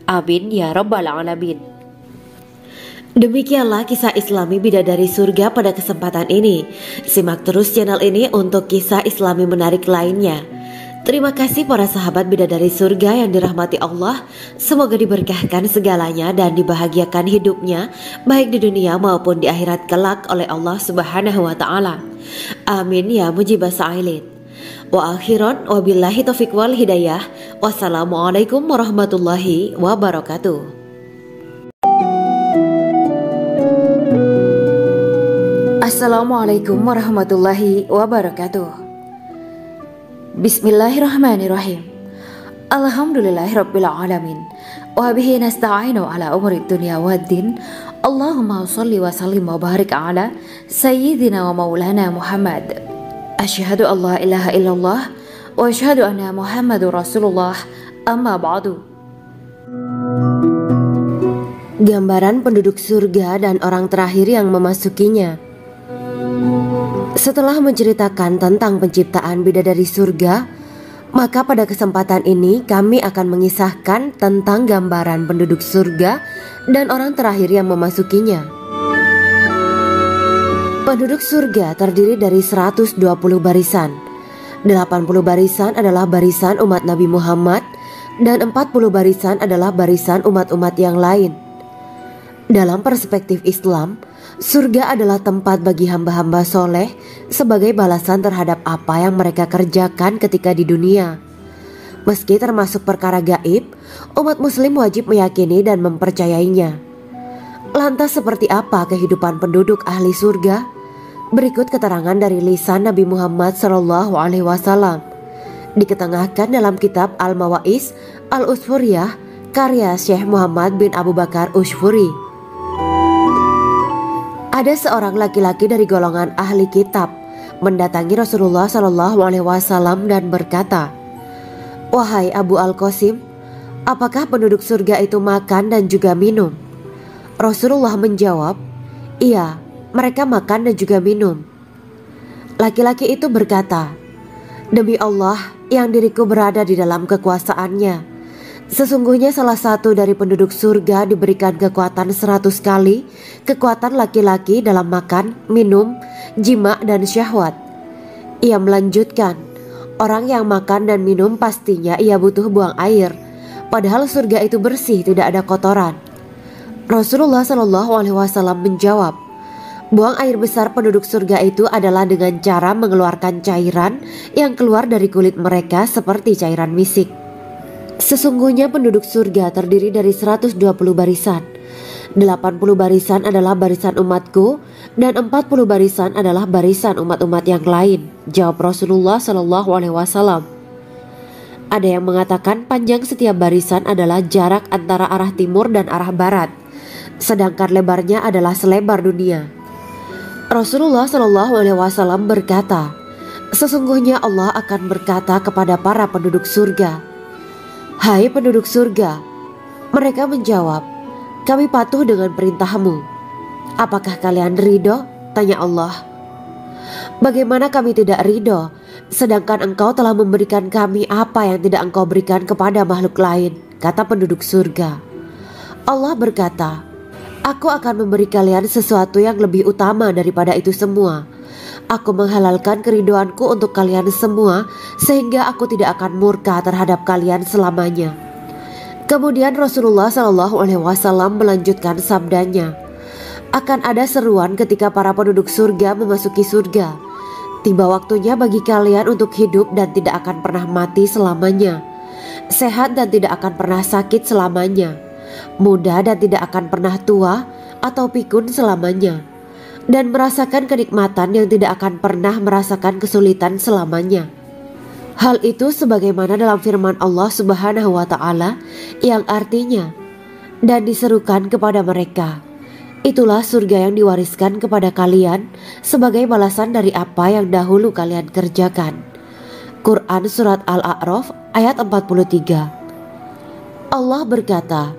A: Amin ya Rabbal Alamin. Demikianlah kisah Islami bidadari surga pada kesempatan ini. Simak terus channel ini untuk kisah Islami menarik lainnya. Terima kasih para sahabat bidadari surga yang dirahmati Allah. Semoga diberkahkan segalanya dan dibahagiakan hidupnya, baik di dunia maupun di akhirat kelak oleh Allah Subhanahu wa Ta'ala. Amin ya mujibah sa'ilin. Wa akhiran wabillahi taufiq wal hidayah. Wassalamualaikum warahmatullahi wabarakatuh. Assalamualaikum warahmatullahi wabarakatuh. Bismillahirrahmanirrahim. Alhamdulillahirabbil alamin. Wa bihi nasta'inu ala umuri dunya waddin. Allahumma shalli wa sallim wa barik ala sayyidina wa maulana Muhammad. Asyhadu an la ilaha illallah wa asyhadu anna Muhammadur Rasulullah. Amma ba'du. Gambaran penduduk surga dan orang terakhir yang memasukinya. Setelah menceritakan tentang penciptaan bidadari surga, maka pada kesempatan ini kami akan mengisahkan tentang gambaran penduduk surga dan orang terakhir yang memasukinya. Penduduk surga terdiri dari 120 barisan. 80 barisan adalah barisan umat Nabi Muhammad dan 40 barisan adalah barisan umat-umat yang lain. Dalam perspektif Islam, surga adalah tempat bagi hamba-hamba soleh sebagai balasan terhadap apa yang mereka kerjakan ketika di dunia. Meski termasuk perkara gaib, umat muslim wajib meyakini dan mempercayainya. Lantas seperti apa kehidupan penduduk ahli surga? Berikut keterangan dari lisan Nabi Muhammad SAW, diketengahkan dalam kitab Al-Mawa'is Al-Usfuriyah karya Syekh Muhammad bin Abu Bakar Ushfuri. Ada seorang laki-laki dari golongan ahli kitab mendatangi Rasulullah SAW dan berkata, "Wahai Abu Al-Qasim, apakah penduduk surga itu makan dan juga minum?" Rasulullah menjawab, "Iya, mereka makan dan juga minum." Laki-laki itu berkata, "Demi Allah yang diriku berada di dalam kekuasaannya, sesungguhnya salah satu dari penduduk surga diberikan kekuatan 100 kali kekuatan laki-laki dalam makan, minum, jima, dan syahwat." Ia melanjutkan, "Orang yang makan dan minum pastinya ia butuh buang air, padahal surga itu bersih, tidak ada kotoran." Rasulullah SAW menjawab, "Buang air besar penduduk surga itu adalah dengan cara mengeluarkan cairan yang keluar dari kulit mereka seperti cairan misik." Sesungguhnya penduduk surga terdiri dari 120 barisan. 80 barisan adalah barisan umatku dan 40 barisan adalah barisan umat-umat yang lain, jawab Rasulullah SAW. Ada yang mengatakan panjang setiap barisan adalah jarak antara arah timur dan arah barat, sedangkan lebarnya adalah selebar dunia. Rasulullah SAW berkata, "Sesungguhnya Allah akan berkata kepada para penduduk surga, 'Hai penduduk surga,' mereka menjawab, 'Kami patuh dengan perintahmu.' 'Apakah kalian ridho?' tanya Allah. 'Bagaimana kami tidak ridho, sedangkan engkau telah memberikan kami apa yang tidak engkau berikan kepada makhluk lain,' kata penduduk surga. Allah berkata, 'Aku akan memberi kalian sesuatu yang lebih utama daripada itu semua. Aku menghalalkan keridoanku untuk kalian semua sehingga aku tidak akan murka terhadap kalian selamanya.'" Kemudian Rasulullah SAW melanjutkan sabdanya, "Akan ada seruan ketika para penduduk surga memasuki surga. Tiba waktunya bagi kalian untuk hidup dan tidak akan pernah mati selamanya, sehat dan tidak akan pernah sakit selamanya, muda dan tidak akan pernah tua atau pikun selamanya, dan merasakan kenikmatan yang tidak akan pernah merasakan kesulitan selamanya." Hal itu sebagaimana dalam firman Allah Subhanahu wa Ta'ala yang artinya, "Dan diserukan kepada mereka, Itulah surga yang diwariskan kepada kalian sebagai balasan dari apa yang dahulu kalian kerjakan. Quran Surat Al-A'raf ayat 43. Allah berkata,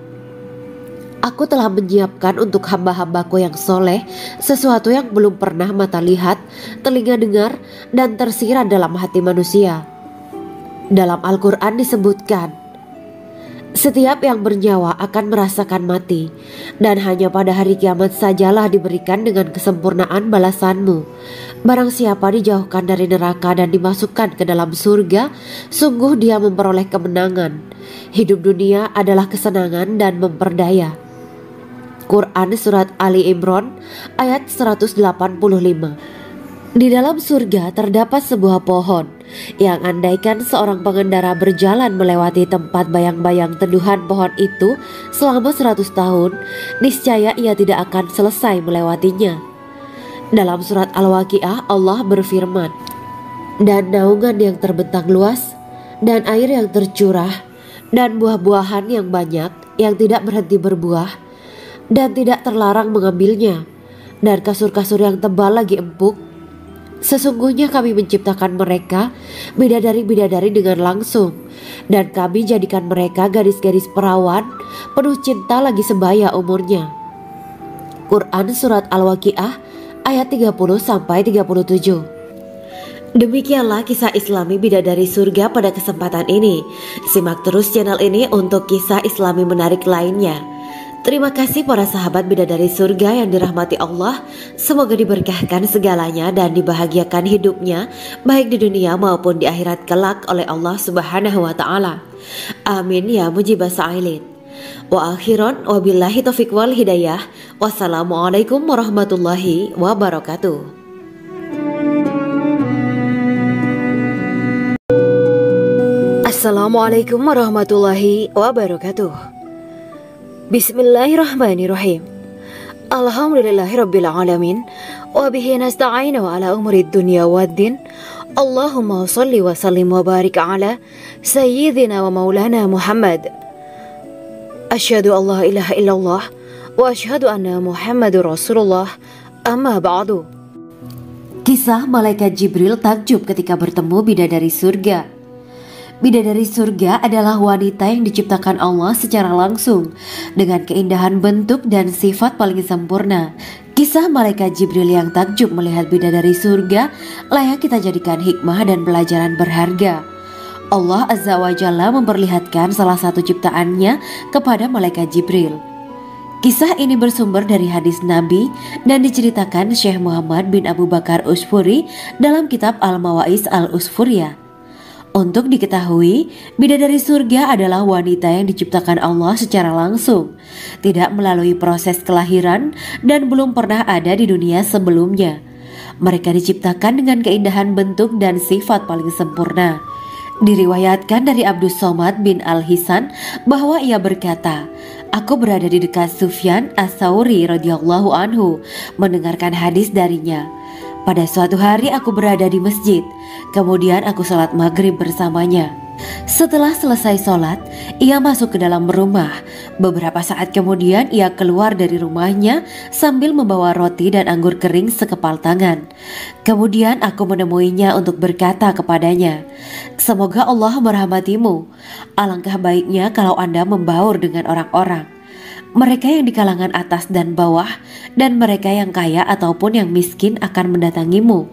A: Aku telah menyiapkan untuk hamba-hambaku yang soleh sesuatu yang belum pernah mata lihat, telinga dengar, dan tersirat dalam hati manusia. Dalam Al-Quran disebutkan, setiap yang bernyawa akan merasakan mati, dan hanya pada hari kiamat sajalah diberikan dengan kesempurnaan balasanmu. Barang siapa dijauhkan dari neraka dan dimasukkan ke dalam surga, sungguh dia memperoleh kemenangan. Hidup dunia adalah kesenangan dan memperdaya. Quran Surat Ali Imran ayat 185. Di dalam surga terdapat sebuah pohon yang andaikan seorang pengendara berjalan melewati tempat bayang-bayang teduhan pohon itu selama 100 tahun, niscaya ia tidak akan selesai melewatinya. Dalam surat Al-Waqiah Allah berfirman, dan naungan yang terbentang luas, dan air yang tercurah, dan buah-buahan yang banyak yang tidak berhenti berbuah, dan tidak terlarang mengambilnya, dan kasur-kasur yang tebal lagi empuk. Sesungguhnya kami menciptakan mereka bidadari-bidadari dengan langsung, dan kami jadikan mereka gadis-gadis perawan penuh cinta lagi sebaya umurnya. Quran Surat Al-Waqiah ayat 30-37. Demikianlah kisah Islami bidadari surga pada kesempatan ini. Simak terus channel ini untuk kisah Islami menarik lainnya. Terima kasih para sahabat bidadari surga yang dirahmati Allah. Semoga diberkahkan segalanya dan dibahagiakan hidupnya baik di dunia maupun di akhirat kelak oleh Allah Subhanahu wa taala. Amin ya mujibas sa'ilin. Wa akhiran wabillahi taufiq wal hidayah. Wassalamualaikum warahmatullahi wabarakatuh. Assalamualaikum warahmatullahi wabarakatuh. Bismillahirrahmanirrahim. Alhamdulillahirabbil alamin wa bihi nasta'inu ala umuri dunya waddin. Allahumma shalli wa sallim wa barik ala sayyidina wa maulana Muhammad. Asyhadu an la ilaha illallah wa asyhadu anna Muhammadur Rasulullah. Amma ba'du. Kisah malaikat Jibril takjub ketika bertemu bidadari surga. Bidadari surga adalah wanita yang diciptakan Allah secara langsung dengan keindahan bentuk dan sifat paling sempurna. Kisah malaikat Jibril yang takjub melihat bidadari surga layak kita jadikan hikmah dan pelajaran berharga. Allah Azza wa Jalla memperlihatkan salah satu ciptaannya kepada malaikat Jibril. Kisah ini bersumber dari hadis Nabi dan diceritakan Syekh Muhammad bin Abu Bakar Usfuri dalam kitab Al-Mawaiz Al-Usfuriyah. Untuk diketahui, bidadari surga adalah wanita yang diciptakan Allah secara langsung, tidak melalui proses kelahiran dan belum pernah ada di dunia sebelumnya. Mereka diciptakan dengan keindahan bentuk dan sifat paling sempurna. Diriwayatkan dari Abdus Somad bin Al-Hisan bahwa ia berkata, Aku berada di dekat Sufyan As-Sauri radhiyallahu anhu mendengarkan hadis darinya. Pada suatu hari aku berada di masjid, kemudian aku sholat maghrib bersamanya. Setelah selesai sholat, ia masuk ke dalam rumah. Beberapa saat kemudian ia keluar dari rumahnya sambil membawa roti dan anggur kering sekepal tangan. Kemudian aku menemuinya untuk berkata kepadanya, Semoga Allah merahmatimu. Alangkah baiknya kalau Anda membaur dengan orang-orang. Mereka yang di kalangan atas dan bawah, dan mereka yang kaya ataupun yang miskin akan mendatangimu.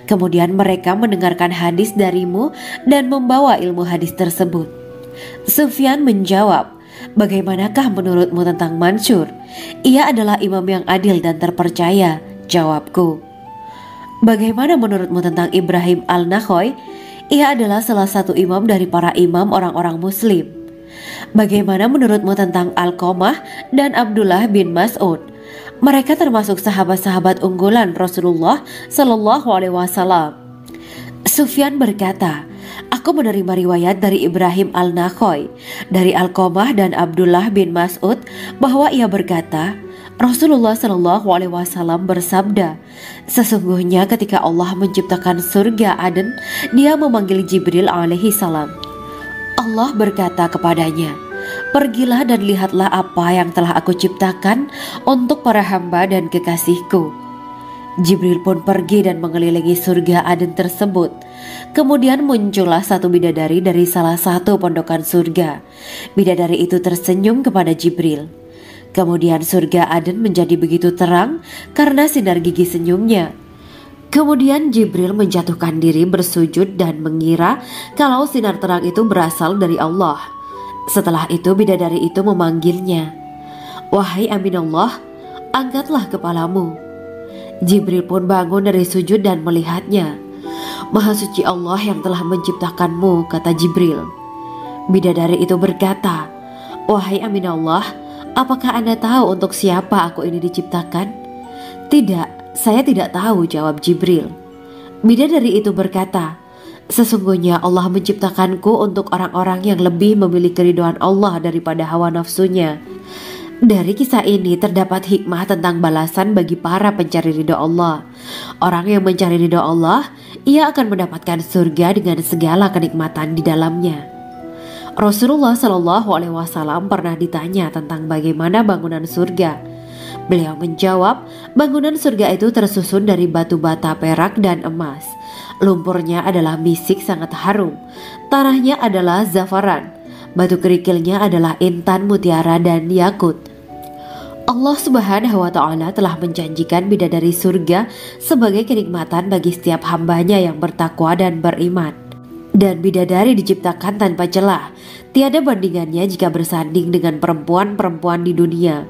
A: Kemudian mereka mendengarkan hadis darimu dan membawa ilmu hadis tersebut. Sufyan menjawab, Bagaimanakah menurutmu tentang Mansur? Ia adalah imam yang adil dan terpercaya. Jawabku. Bagaimana menurutmu tentang Ibrahim Al-Nakhoy? Ia adalah salah satu imam dari para imam orang-orang muslim. Bagaimana menurutmu tentang Alqamah dan Abdullah bin Mas'ud? Mereka termasuk sahabat-sahabat unggulan Rasulullah Sallallahu Alaihi Wasallam. Sufyan berkata, Aku menerima riwayat dari Ibrahim Al-Nakhoy, dari Alqamah dan Abdullah bin Mas'ud bahwa ia berkata, Rasulullah Sallallahu Alaihi Wasallam bersabda, Sesungguhnya ketika Allah menciptakan surga Aden, Dia memanggil Jibril alaihi salam. Allah berkata kepadanya, Pergilah dan lihatlah apa yang telah aku ciptakan untuk para hamba dan kekasihku. Jibril pun pergi dan mengelilingi surga Aden tersebut. Kemudian muncullah satu bidadari dari salah satu pondokan surga. Bidadari itu tersenyum kepada Jibril. Kemudian surga Aden menjadi begitu terang karena sinar gigi senyumnya. Kemudian Jibril menjatuhkan diri bersujud dan mengira kalau sinar terang itu berasal dari Allah. Setelah itu bidadari itu memanggilnya, "Wahai Aminullah, angkatlah kepalamu." Jibril pun bangun dari sujud dan melihatnya. "Maha suci Allah yang telah menciptakanmu," kata Jibril. Bidadari itu berkata, "Wahai Aminullah, apakah Anda tahu untuk siapa aku ini diciptakan?" "Tidak, saya tidak tahu," jawab Jibril. Bidadari itu berkata, "Sesungguhnya Allah menciptakanku untuk orang-orang yang lebih memilih keridhaan Allah daripada hawa nafsunya." Dari kisah ini terdapat hikmah tentang balasan bagi para pencari ridho Allah. Orang yang mencari ridho Allah, ia akan mendapatkan surga dengan segala kenikmatan di dalamnya. Rasulullah Shallallahu Alaihi Wasallam pernah ditanya tentang bagaimana bangunan surga. Beliau menjawab, bangunan surga itu tersusun dari batu bata, perak, dan emas. Lumpurnya adalah misik sangat harum. Tanahnya adalah zafaran. Batu kerikilnya adalah intan, mutiara, dan yakut. Allah Subhanahu wa Ta'ala telah menjanjikan bidadari surga sebagai kenikmatan bagi setiap hambanya yang bertakwa dan beriman. Dan bidadari diciptakan tanpa celah. Tiada bandingannya jika bersanding dengan perempuan-perempuan di dunia.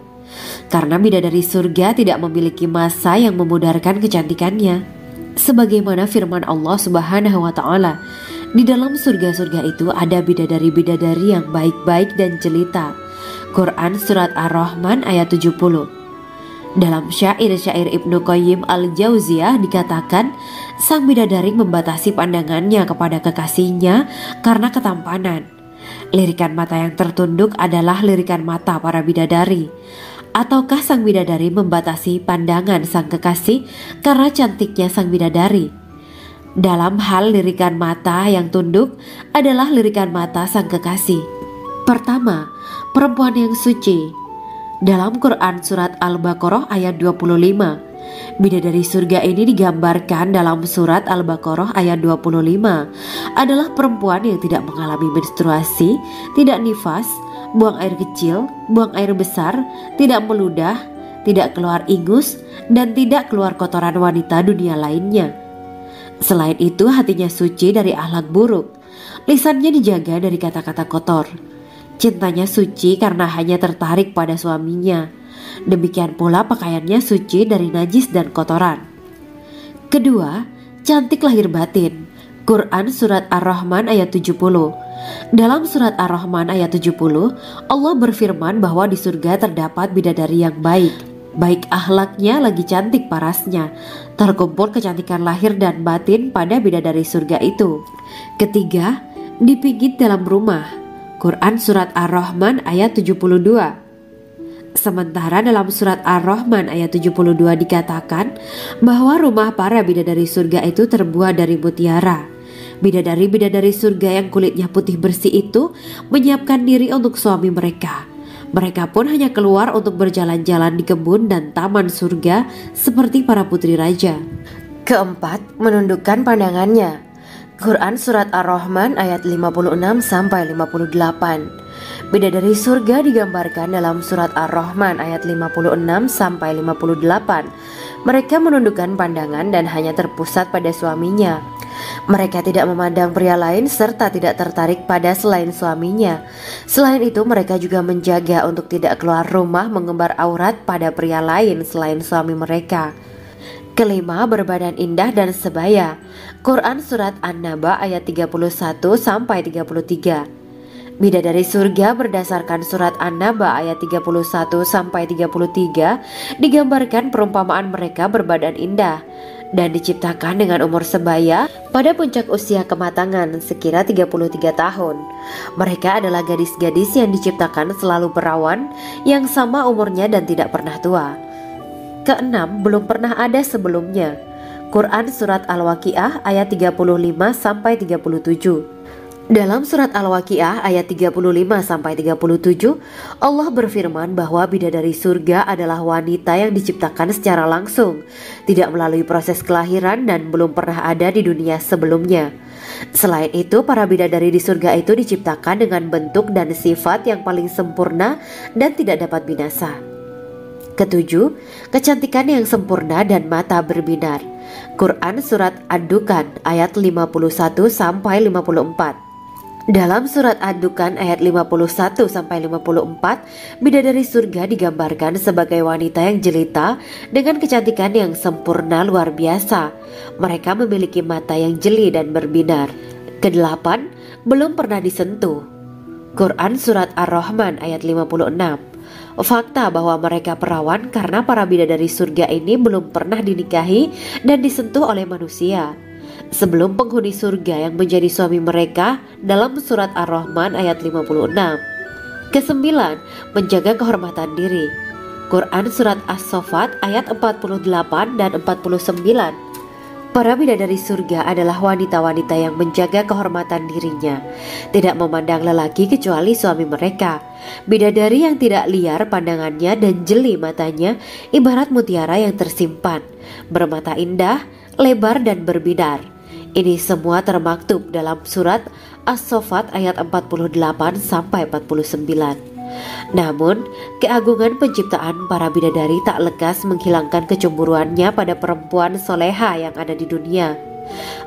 A: Karena bidadari surga tidak memiliki masa yang memudarkan kecantikannya. Sebagaimana firman Allah Subhanahu wa Ta'ala, di dalam surga-surga itu ada bidadari-bidadari yang baik-baik dan jelita. Quran Surat Ar-Rahman ayat 70. Dalam syair-syair Ibnu Qayyim Al-Jauziyah dikatakan, sang bidadari membatasi pandangannya kepada kekasihnya karena ketampanan. Lirikan mata yang tertunduk adalah lirikan mata para bidadari. Ataukah sang bidadari membatasi pandangan sang kekasih karena cantiknya sang bidadari? Dalam hal lirikan mata yang tunduk adalah lirikan mata sang kekasih. Pertama, perempuan yang suci. Dalam Quran Surat Al-Baqarah ayat 25, bidadari surga ini digambarkan dalam Surat Al-Baqarah ayat 25 adalah perempuan yang tidak mengalami menstruasi, tidak nifas, buang air kecil, buang air besar, tidak meludah, tidak keluar ingus, dan tidak keluar kotoran wanita dunia lainnya. Selain itu hatinya suci dari akhlak buruk, lisannya dijaga dari kata-kata kotor. Cintanya suci karena hanya tertarik pada suaminya. Demikian pula pakaiannya suci dari najis dan kotoran. Kedua, cantik lahir batin. Quran Surat Ar-Rahman ayat 70. Dalam Surat Ar-Rahman ayat 70, Allah berfirman bahwa di surga terdapat bidadari yang baik. Baik akhlaknya lagi cantik parasnya. Terkumpul kecantikan lahir dan batin pada bidadari surga itu. Ketiga, dipijit dalam rumah. Quran Surat Ar-Rahman ayat 72. Sementara dalam Surat Ar-Rahman ayat 72 dikatakan bahwa rumah para bidadari surga itu terbuat dari mutiara. Bidadari-bidadari surga yang kulitnya putih bersih itu menyiapkan diri untuk suami mereka. Mereka pun hanya keluar untuk berjalan-jalan di kebun dan taman surga seperti para putri raja. Keempat, menundukkan pandangannya. Quran Surat Ar-Rahman ayat 56-58. Bidadari surga digambarkan dalam Surat Ar-Rahman ayat 56-58. Mereka menundukkan pandangan dan hanya terpusat pada suaminya. Mereka tidak memandang pria lain serta tidak tertarik pada selain suaminya. Selain itu mereka juga menjaga untuk tidak keluar rumah mengembar aurat pada pria lain selain suami mereka. Kelima, berbadan indah dan sebaya. Quran Surat An-Naba ayat 31-33. Bidadari surga berdasarkan Surat An-Naba ayat 31-33 digambarkan perumpamaan mereka berbadan indah dan diciptakan dengan umur sebaya pada puncak usia kematangan sekira 33 tahun. Mereka adalah gadis-gadis yang diciptakan selalu perawan yang sama umurnya dan tidak pernah tua. Keenam, belum pernah ada sebelumnya. Quran Surat Al-Waqiah ayat 35-37. Dalam surat Al-Waqiah ayat 35-37, Allah berfirman bahwa bidadari surga adalah wanita yang diciptakan secara langsung, tidak melalui proses kelahiran dan belum pernah ada di dunia sebelumnya. Selain itu, para bidadari di surga itu diciptakan dengan bentuk dan sifat yang paling sempurna dan tidak dapat binasa. Ketujuh, kecantikan yang sempurna dan mata berbinar. Quran Surat Ad-Dukhan ayat 51-54. Dalam surat Ad-Dukhan ayat 51-54, bidadari surga digambarkan sebagai wanita yang jelita dengan kecantikan yang sempurna luar biasa. Mereka memiliki mata yang jeli dan berbinar. Kedelapan, belum pernah disentuh. Quran Surat Ar-Rahman ayat 56. Fakta bahwa mereka perawan karena para bidadari surga ini belum pernah dinikahi dan disentuh oleh manusia sebelum penghuni surga yang menjadi suami mereka dalam surat Ar-Rahman ayat 56. Kesembilan, menjaga kehormatan diri. Quran Surat As-Saffat ayat 48 dan 49. Para bidadari surga adalah wanita-wanita yang menjaga kehormatan dirinya, tidak memandang lelaki kecuali suami mereka. Bidadari yang tidak liar pandangannya dan jeli matanya ibarat mutiara yang tersimpan, bermata indah, lebar dan berbinar. Ini semua termaktub dalam surat As-Saffat ayat 48-49. Namun, keagungan penciptaan para bidadari tak lekas menghilangkan kecemburuannya pada perempuan soleha yang ada di dunia.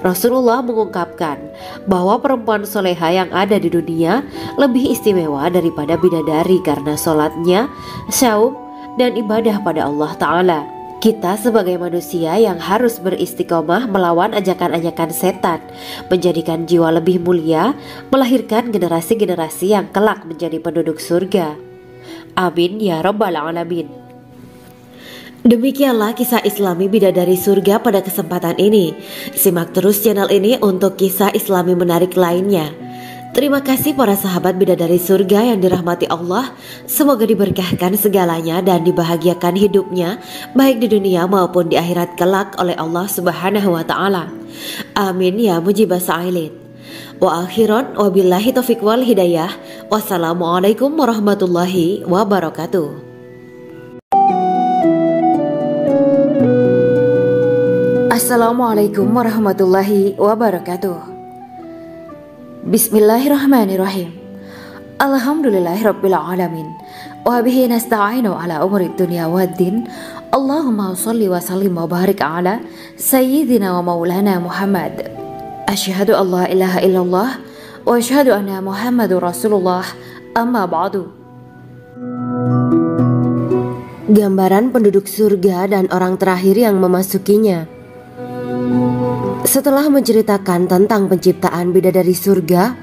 A: Rasulullah mengungkapkan bahwa perempuan soleha yang ada di dunia lebih istimewa daripada bidadari karena sholatnya, syaum, dan ibadah pada Allah Ta'ala. Kita sebagai manusia yang harus beristiqomah melawan ajakan-ajakan setan, menjadikan jiwa lebih mulia, melahirkan generasi-generasi yang kelak menjadi penduduk surga. Amin ya Rabbal Alamin. Demikianlah kisah Islami bidadari surga pada kesempatan ini. Simak terus channel ini untuk kisah Islami menarik lainnya. Terima kasih para sahabat bidadari surga yang dirahmati Allah. Semoga diberkahkan segalanya dan dibahagiakan hidupnya baik di dunia maupun di akhirat kelak oleh Allah Subhanahu wa Ta'ala. Amin ya mujibah sa'ilin. Wa akhiran wabillahi taufiq wal hidayah. Wassalamualaikum warahmatullahi wabarakatuh. Assalamualaikum warahmatullahi wabarakatuh. Bismillahirrahmanirrahim. Alhamdulillahirabbil alamin. Wa bihi nasta'inu ala umuri dunya waddin. Allahumma shalli wa sallim wa barik ala sayyidina wa maulana Muhammad. Asyhadu an la ilaha illallah wa asyhadu anna Muhammadur Rasulullah. Amma ba'du. Gambaran penduduk surga dan orang terakhir yang memasukinya. Setelah menceritakan tentang penciptaan bidadari surga,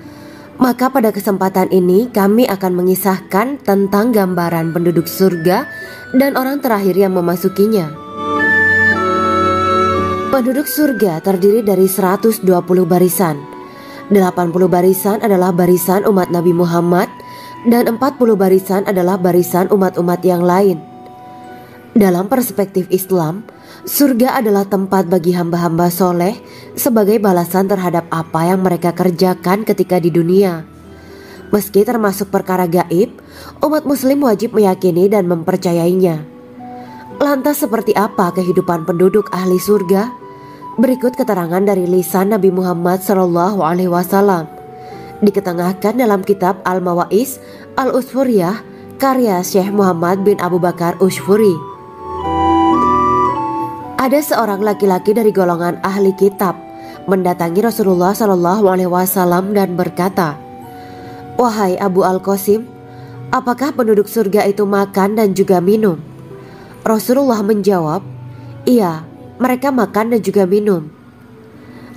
A: maka pada kesempatan ini kami akan mengisahkan tentang gambaran penduduk surga dan orang terakhir yang memasukinya. Penduduk surga terdiri dari 120 barisan. 80 barisan adalah barisan umat Nabi Muhammad dan 40 barisan adalah barisan umat-umat yang lain. Dalam perspektif Islam, surga adalah tempat bagi hamba-hamba soleh sebagai balasan terhadap apa yang mereka kerjakan ketika di dunia. Meski termasuk perkara gaib, umat muslim wajib meyakini dan mempercayainya. Lantas seperti apa kehidupan penduduk ahli surga? Berikut keterangan dari lisan Nabi Muhammad SAW, diketengahkan dalam kitab Al-Mawa'is Al-Usfuriyah karya Syekh Muhammad bin Abu Bakar Ushfuri. Ada seorang laki-laki dari golongan ahli kitab mendatangi Rasulullah SAW dan berkata, "Wahai Abu Al-Qasim, apakah penduduk surga itu makan dan juga minum?" Rasulullah menjawab, "Iya, mereka makan dan juga minum."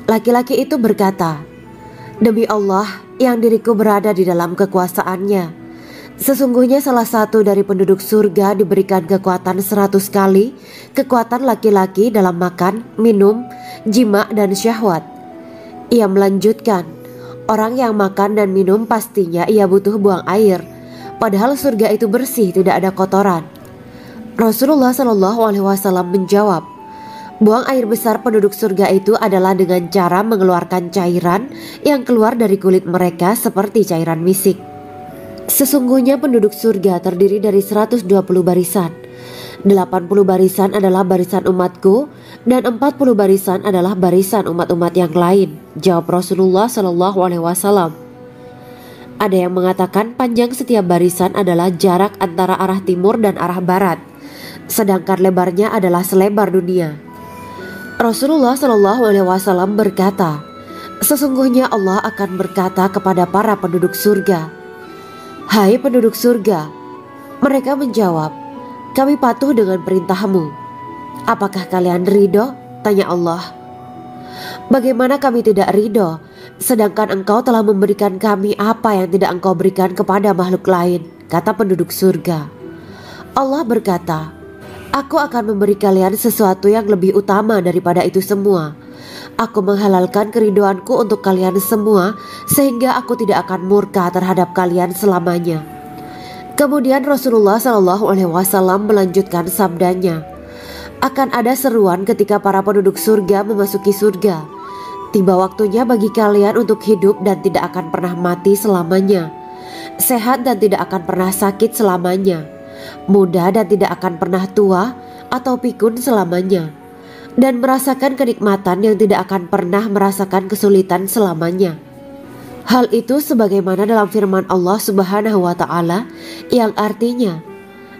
A: Laki-laki itu berkata, "Demi Allah yang diriku berada di dalam kekuasaannya, sesungguhnya salah satu dari penduduk surga diberikan kekuatan 100 kali kekuatan laki-laki dalam makan, minum, jima, dan syahwat." Ia melanjutkan, "Orang yang makan dan minum pastinya ia butuh buang air, padahal surga itu bersih, tidak ada kotoran." Rasulullah SAW menjawab, Buang air besar penduduk surga itu adalah dengan cara mengeluarkan cairan yang keluar dari kulit mereka seperti cairan misik. Sesungguhnya penduduk surga terdiri dari 120 barisan. 80 barisan adalah barisan umatku dan 40 barisan adalah barisan umat-umat yang lain, jawab Rasulullah SAW. Ada yang mengatakan panjang setiap barisan adalah jarak antara arah timur dan arah barat, sedangkan lebarnya adalah selebar dunia. Rasulullah SAW berkata, sesungguhnya Allah akan berkata kepada para penduduk surga, "Hai penduduk surga." Mereka menjawab, "Kami patuh dengan perintahmu." "Apakah kalian ridho?" tanya Allah. "Bagaimana kami tidak ridho, sedangkan engkau telah memberikan kami apa yang tidak engkau berikan kepada makhluk lain," kata penduduk surga. Allah berkata, "Aku akan memberi kalian sesuatu yang lebih utama daripada itu semua. Aku menghalalkan keridoanku untuk kalian semua sehingga aku tidak akan murka terhadap kalian selamanya." Kemudian Rasulullah SAW melanjutkan sabdanya, "Akan ada seruan ketika para penduduk surga memasuki surga. Tiba waktunya bagi kalian untuk hidup dan tidak akan pernah mati selamanya, sehat dan tidak akan pernah sakit selamanya, muda dan tidak akan pernah tua atau pikun selamanya, dan merasakan kenikmatan yang tidak akan pernah merasakan kesulitan selamanya." Hal itu sebagaimana dalam firman Allah Subhanahu wa Ta'ala yang artinya,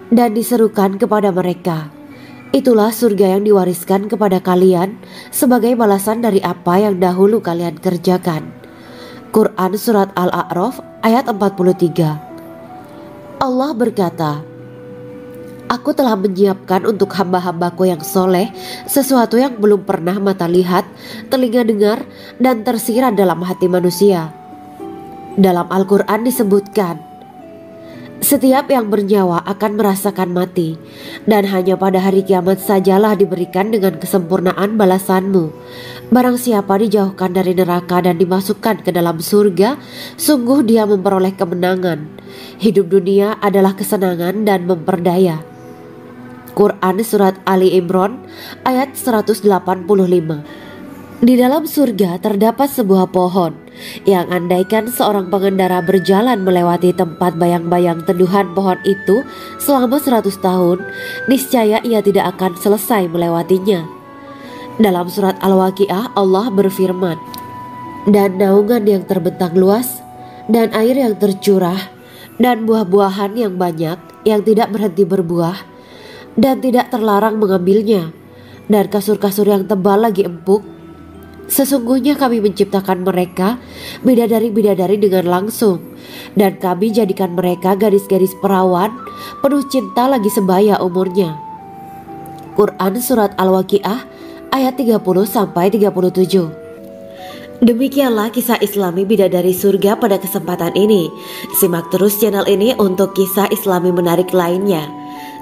A: "Dan diserukan kepada mereka, itulah surga yang diwariskan kepada kalian sebagai balasan dari apa yang dahulu kalian kerjakan." Quran Surat Al-A'raf ayat 43. Allah berkata, "Aku telah menyiapkan untuk hamba-hambaku yang soleh sesuatu yang belum pernah mata lihat, telinga dengar, dan tersirat dalam hati manusia." Dalam Al-Quran disebutkan, setiap yang bernyawa akan merasakan mati, dan hanya pada hari kiamat sajalah diberikan dengan kesempurnaan balasanmu. Barang siapa dijauhkan dari neraka dan dimasukkan ke dalam surga, sungguh dia memperoleh kemenangan. Hidup dunia adalah kesenangan dan memperdaya. Quran Surat Ali Imran ayat 185. Di dalam surga terdapat sebuah pohon yang andaikan seorang pengendara berjalan melewati tempat bayang-bayang teduhan pohon itu selama 100 tahun, niscaya ia tidak akan selesai melewatinya. Dalam surat Al-Waqiah Allah berfirman, "Dan naungan yang terbentang luas, dan air yang tercurah, dan buah-buahan yang banyak yang tidak berhenti berbuah, dan tidak terlarang mengambilnya, dan kasur-kasur yang tebal lagi empuk. Sesungguhnya kami menciptakan mereka bidadari-bidadari dengan langsung, dan kami jadikan mereka gadis-gadis perawan penuh cinta lagi sebaya umurnya." Quran Surat Al-Waqiah ayat 30-37. Demikianlah kisah Islami bidadari surga pada kesempatan ini. Simak terus channel ini untuk kisah Islami menarik lainnya.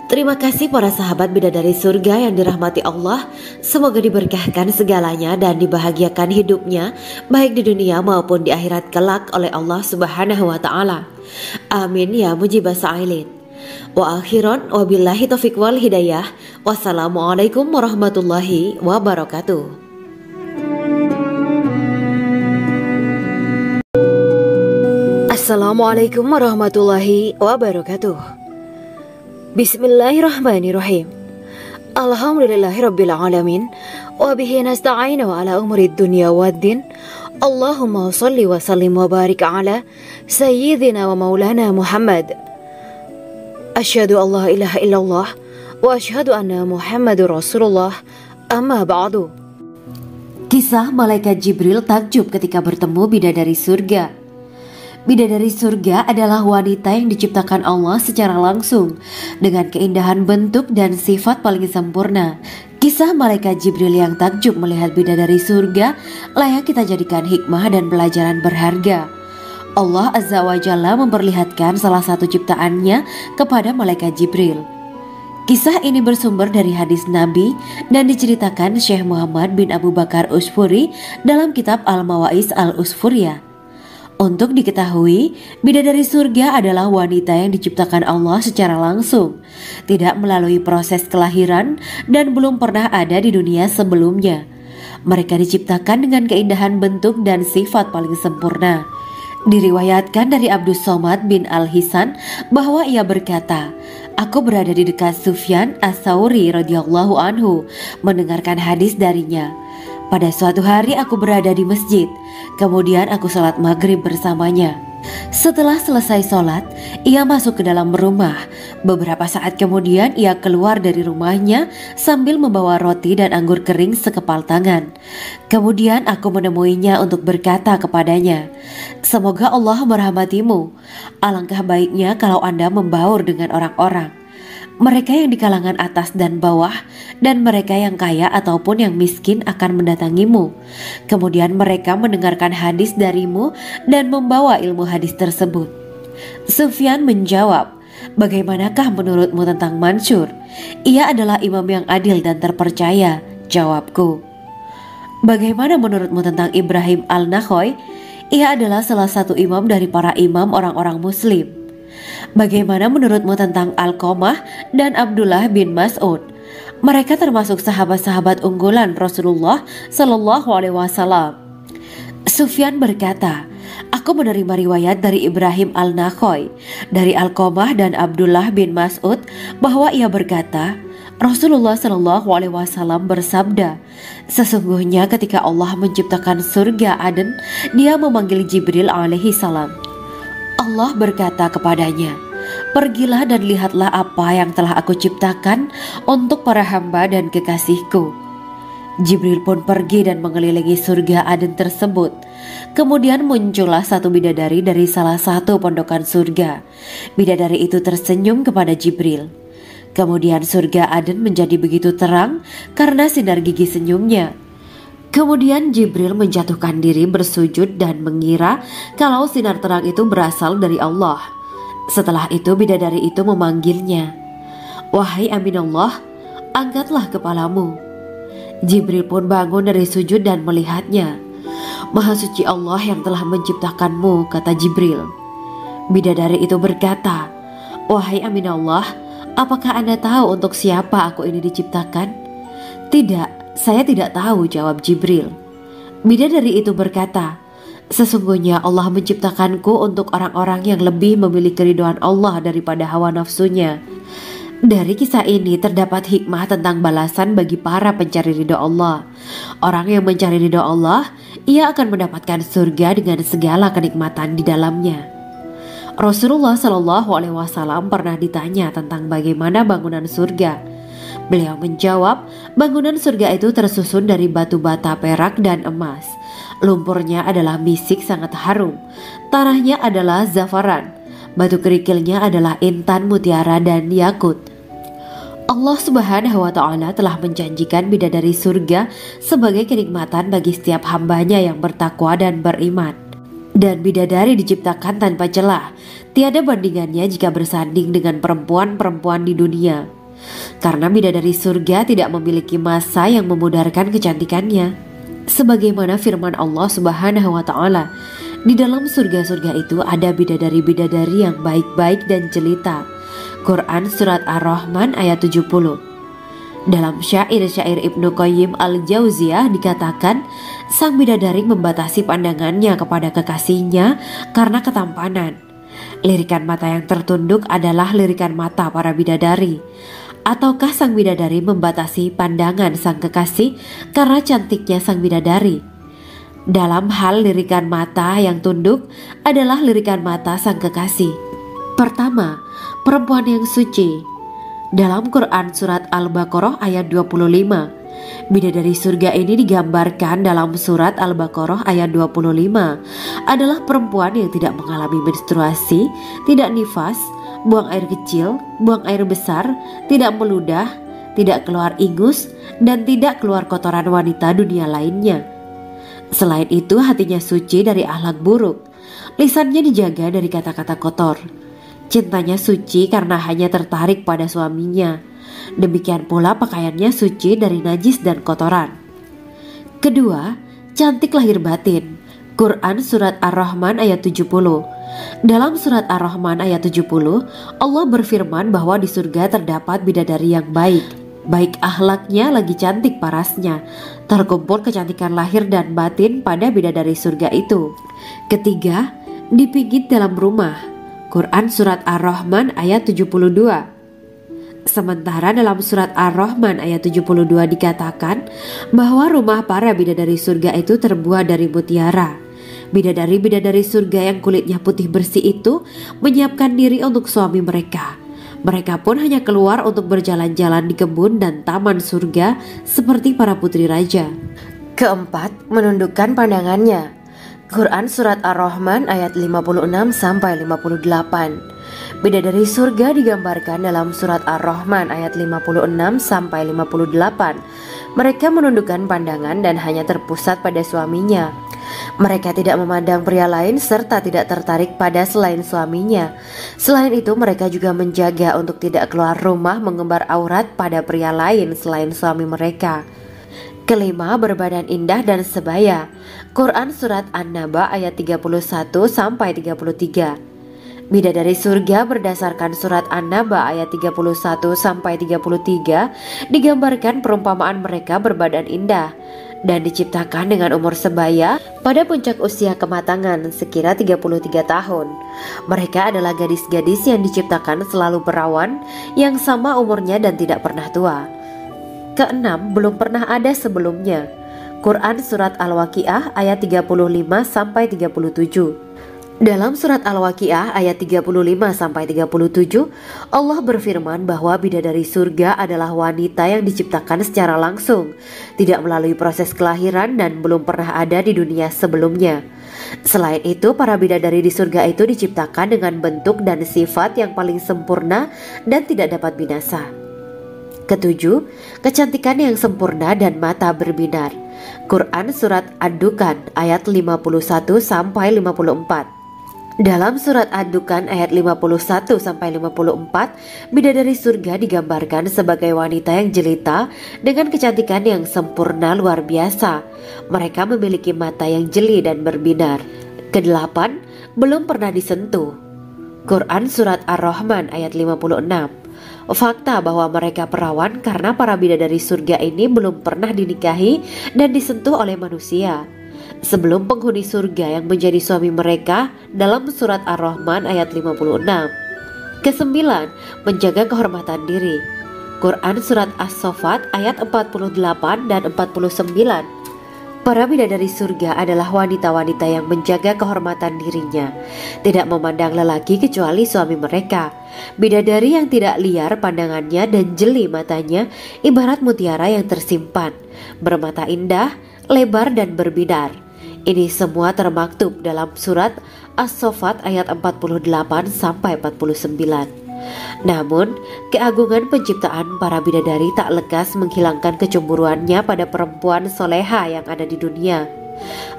A: Terima kasih para sahabat bidadari surga yang dirahmati Allah. Semoga diberkahkan segalanya dan dibahagiakan hidupnya baik di dunia maupun di akhirat kelak oleh Allah Subhanahu wa Ta'ala. Amin ya mujibah sa'ilin. Wa akhiran wabillahi taufiq wal hidayah. Wassalamualaikum warahmatullahi wabarakatuh. Assalamualaikum warahmatullahi wabarakatuh. Bismillahirrahmanirrahim. Alhamdulillahirabbil alamin wa bihi nasta'inu ala umuri dunya waddin. Allahumma shalli wa sallim wa barik ala sayyidina wa maulana Muhammad. Asyhadu an la ilaha illallah wa asyhadu anna Muhammadur Rasulullah. Amma ba'du. Kisah malaikat Jibril takjub ketika bertemu bidadari surga. Bidadari surga adalah wanita yang diciptakan Allah secara langsung dengan keindahan bentuk dan sifat paling sempurna. Kisah malaikat Jibril yang takjub melihat bidadari surga layak kita jadikan hikmah dan pelajaran berharga. Allah Azza wa Jalla memperlihatkan salah satu ciptaannya kepada malaikat Jibril. Kisah ini bersumber dari hadis Nabi dan diceritakan Syekh Muhammad bin Abu Bakar Usfuri dalam kitab Al-Mawaiz Al-Usfuriyah. Untuk diketahui, bidadari surga adalah wanita yang diciptakan Allah secara langsung, tidak melalui proses kelahiran dan belum pernah ada di dunia sebelumnya. Mereka diciptakan dengan keindahan bentuk dan sifat paling sempurna. Diriwayatkan dari Abdus Somad bin Al-Hisan bahwa ia berkata, "Aku berada di dekat Sufyan Ats-Tsauri radhiyallahu anhu mendengarkan hadis darinya. Pada suatu hari aku berada di masjid, kemudian aku sholat maghrib bersamanya. Setelah selesai sholat, ia masuk ke dalam rumah. Beberapa saat kemudian ia keluar dari rumahnya sambil membawa roti dan anggur kering sekepal tangan. Kemudian aku menemuinya untuk berkata kepadanya, 'Semoga Allah merahmatimu. Alangkah baiknya kalau Anda membaur dengan orang-orang. Mereka yang di kalangan atas dan bawah, dan mereka yang kaya ataupun yang miskin akan mendatangimu. Kemudian mereka mendengarkan hadis darimu dan membawa ilmu hadis tersebut.' Sufyan menjawab, 'Bagaimanakah menurutmu tentang Mansur? Ia adalah imam yang adil dan terpercaya.' Jawabku, 'Bagaimana menurutmu tentang Ibrahim Al-Nakhoy? Ia adalah salah satu imam dari para imam orang-orang muslim.' 'Bagaimana menurutmu tentang Alqamah dan Abdullah bin Mas'ud? Mereka termasuk sahabat-sahabat unggulan Rasulullah Shallallahu Alaihi Wasallam.' Sufyan berkata, 'Aku menerima riwayat dari Ibrahim Al-Nakhoy, dari Alqamah dan Abdullah bin Mas'ud bahwa ia berkata, Rasulullah Shallallahu Alaihi Wasallam bersabda, sesungguhnya ketika Allah menciptakan surga Aden, Dia memanggil Jibril alaihi salam. Allah berkata kepadanya, pergilah dan lihatlah apa yang telah aku ciptakan untuk para hamba dan kekasihku. Jibril pun pergi dan mengelilingi surga Aden tersebut. Kemudian muncullah satu bidadari dari salah satu pondokan surga. Bidadari itu tersenyum kepada Jibril. Kemudian surga Aden menjadi begitu terang karena sinar gigi senyumnya. Kemudian Jibril menjatuhkan diri bersujud dan mengira kalau sinar terang itu berasal dari Allah. Setelah itu bidadari itu memanggilnya, wahai Aminullah, angkatlah kepalamu. Jibril pun bangun dari sujud dan melihatnya. Maha suci Allah yang telah menciptakanmu, kata Jibril. Bidadari itu berkata, wahai Aminullah, apakah Anda tahu untuk siapa aku ini diciptakan? Tidak. Saya tidak tahu, jawab Jibril. Bidadari itu berkata, sesungguhnya Allah menciptakanku untuk orang-orang yang lebih memilih keridhaan Allah daripada hawa nafsunya. Dari kisah ini terdapat hikmah tentang balasan bagi para pencari ridha Allah. Orang yang mencari ridha Allah, ia akan mendapatkan surga dengan segala kenikmatan di dalamnya. Rasulullah Shallallahu Alaihi Wasallam pernah ditanya tentang bagaimana bangunan surga. Beliau menjawab, bangunan surga itu tersusun dari batu bata, perak, dan emas. Lumpurnya adalah misik sangat harum. Tanahnya adalah zafaran. Batu kerikilnya adalah intan, mutiara, dan yakut. Allah Subhanahu wa Ta'ala telah menjanjikan bidadari surga sebagai kenikmatan bagi setiap hambanya yang bertakwa dan beriman. Dan bidadari diciptakan tanpa celah. Tiada bandingannya jika bersanding dengan perempuan-perempuan di dunia. Karena bidadari surga tidak memiliki masa yang memudarkan kecantikannya. Sebagaimana firman Allah Subhanahu wa Ta'ala, di dalam surga-surga itu ada bidadari-bidadari yang baik-baik dan jelita. Quran Surat Ar-Rahman ayat 70. Dalam syair-syair Ibnu Qayyim Al-Jauziyah dikatakan, sang bidadari membatasi pandangannya kepada kekasihnya karena ketampanan. Lirikan mata yang tertunduk adalah lirikan mata para bidadari. Ataukah sang bidadari membatasi pandangan sang kekasih karena cantiknya sang bidadari? Dalam hal lirikan mata yang tunduk adalah lirikan mata sang kekasih. Pertama, perempuan yang suci. Dalam Quran Surat Al-Baqarah ayat 25, bidadari surga ini digambarkan dalam Surat Al-Baqarah ayat 25 adalah perempuan yang tidak mengalami menstruasi, tidak nifas, buang air kecil, buang air besar, tidak meludah, tidak keluar ingus, dan tidak keluar kotoran wanita dunia lainnya. Selain itu hatinya suci dari akhlak buruk, lisannya dijaga dari kata-kata kotor. Cintanya suci karena hanya tertarik pada suaminya. Demikian pula pakaiannya suci dari najis dan kotoran. Kedua, cantik lahir batin. Quran Surat Ar-Rahman ayat 70. Dalam Surat Ar-Rahman ayat 70, Allah berfirman bahwa di surga terdapat bidadari yang baik akhlaknya lagi cantik parasnya. Terkumpul kecantikan lahir dan batin pada bidadari surga itu. Ketiga, dipijit dalam rumah. Quran Surat Ar-Rahman ayat 72. Sementara dalam Surat Ar-Rahman ayat 72 dikatakan bahwa rumah para bidadari surga itu terbuat dari mutiara. Bidadari-bidadari surga yang kulitnya putih bersih itu menyiapkan diri untuk suami mereka. Mereka pun hanya keluar untuk berjalan-jalan di kebun dan taman surga seperti para putri raja. Keempat, menundukkan pandangannya. Quran Surat Ar-Rahman ayat 56-58. Bidadari surga digambarkan dalam Surat Ar-Rahman ayat 56-58. Mereka menundukkan pandangan dan hanya terpusat pada suaminya. Mereka tidak memandang pria lain serta tidak tertarik pada selain suaminya. Selain itu, mereka juga menjaga untuk tidak keluar rumah mengembar aurat pada pria lain selain suami mereka. Kelima, berbadan indah dan sebaya. Quran Surat An-Naba ayat 31-33. Bidadari surga berdasarkan Surat An-Naba ayat 31-33 digambarkan perumpamaan mereka berbadan indah dan diciptakan dengan umur sebaya pada puncak usia kematangan sekira 33 tahun. Mereka adalah gadis-gadis yang diciptakan selalu perawan yang sama umurnya dan tidak pernah tua. Keenam, belum pernah ada sebelumnya. Quran Surat Al-Waqiah ayat 35-37. Dalam Surat Al-Waqiah ayat 35-37, Allah berfirman bahwa bidadari surga adalah wanita yang diciptakan secara langsung, tidak melalui proses kelahiran dan belum pernah ada di dunia sebelumnya. Selain itu, para bidadari di surga itu diciptakan dengan bentuk dan sifat yang paling sempurna dan tidak dapat binasa. Ketujuh, kecantikan yang sempurna dan mata berbinar. Quran Surat Ad-Dukan ayat 51-54. Dalam Surat Ad-Dukan ayat 51-54, bidadari surga digambarkan sebagai wanita yang jelita dengan kecantikan yang sempurna luar biasa. Mereka memiliki mata yang jeli dan berbinar. Kedelapan, belum pernah disentuh. Quran Surat Ar-Rahman ayat 56. Fakta bahwa mereka perawan karena para bidadari surga ini belum pernah dinikahi dan disentuh oleh manusia sebelum penghuni surga yang menjadi suami mereka dalam Surat Ar-Rahman ayat 56. Kesembilan, menjaga kehormatan diri. Quran Surat As-Saffat ayat 48 dan 49. Para bidadari surga adalah wanita-wanita yang menjaga kehormatan dirinya, tidak memandang lelaki kecuali suami mereka. Bidadari yang tidak liar pandangannya dan jeli matanya ibarat mutiara yang tersimpan, bermata indah, lebar dan berbinar. Ini semua termaktub dalam Surat As-Saffat ayat 48-49. Namun, keagungan penciptaan para bidadari tak lekas menghilangkan kecemburuannya pada perempuan soleha yang ada di dunia.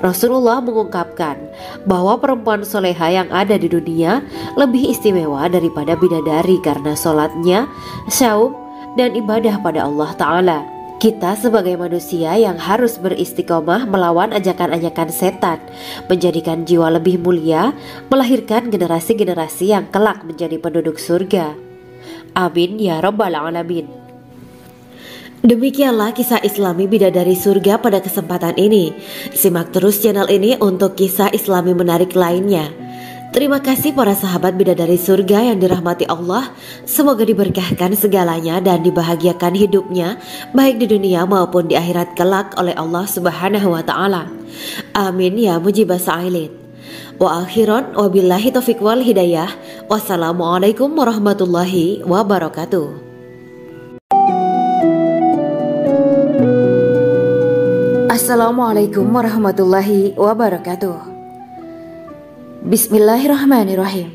A: Rasulullah mengungkapkan bahwa perempuan soleha yang ada di dunia lebih istimewa daripada bidadari karena sholatnya, syaum, dan ibadah pada Allah Ta'ala. Kita sebagai manusia yang harus beristiqomah melawan ajakan-ajakan setan, menjadikan jiwa lebih mulia, melahirkan generasi-generasi yang kelak menjadi penduduk surga. Amin ya Rabbal Alamin. Demikianlah kisah Islami bidadari surga pada kesempatan ini. Simak terus channel ini untuk kisah Islami menarik lainnya. Terima kasih para sahabat bidadari surga yang dirahmati Allah. Semoga diberkahkan segalanya dan dibahagiakan hidupnya baik di dunia maupun di akhirat kelak oleh Allah Subhanahu wa Ta'ala. Amin ya mujibah sa'ilin. Wa akhiran wabillahi taufiq wal hidayah. Wassalamualaikum warahmatullahi wabarakatuh. Assalamualaikum warahmatullahi wabarakatuh. Bismillahirrahmanirrahim.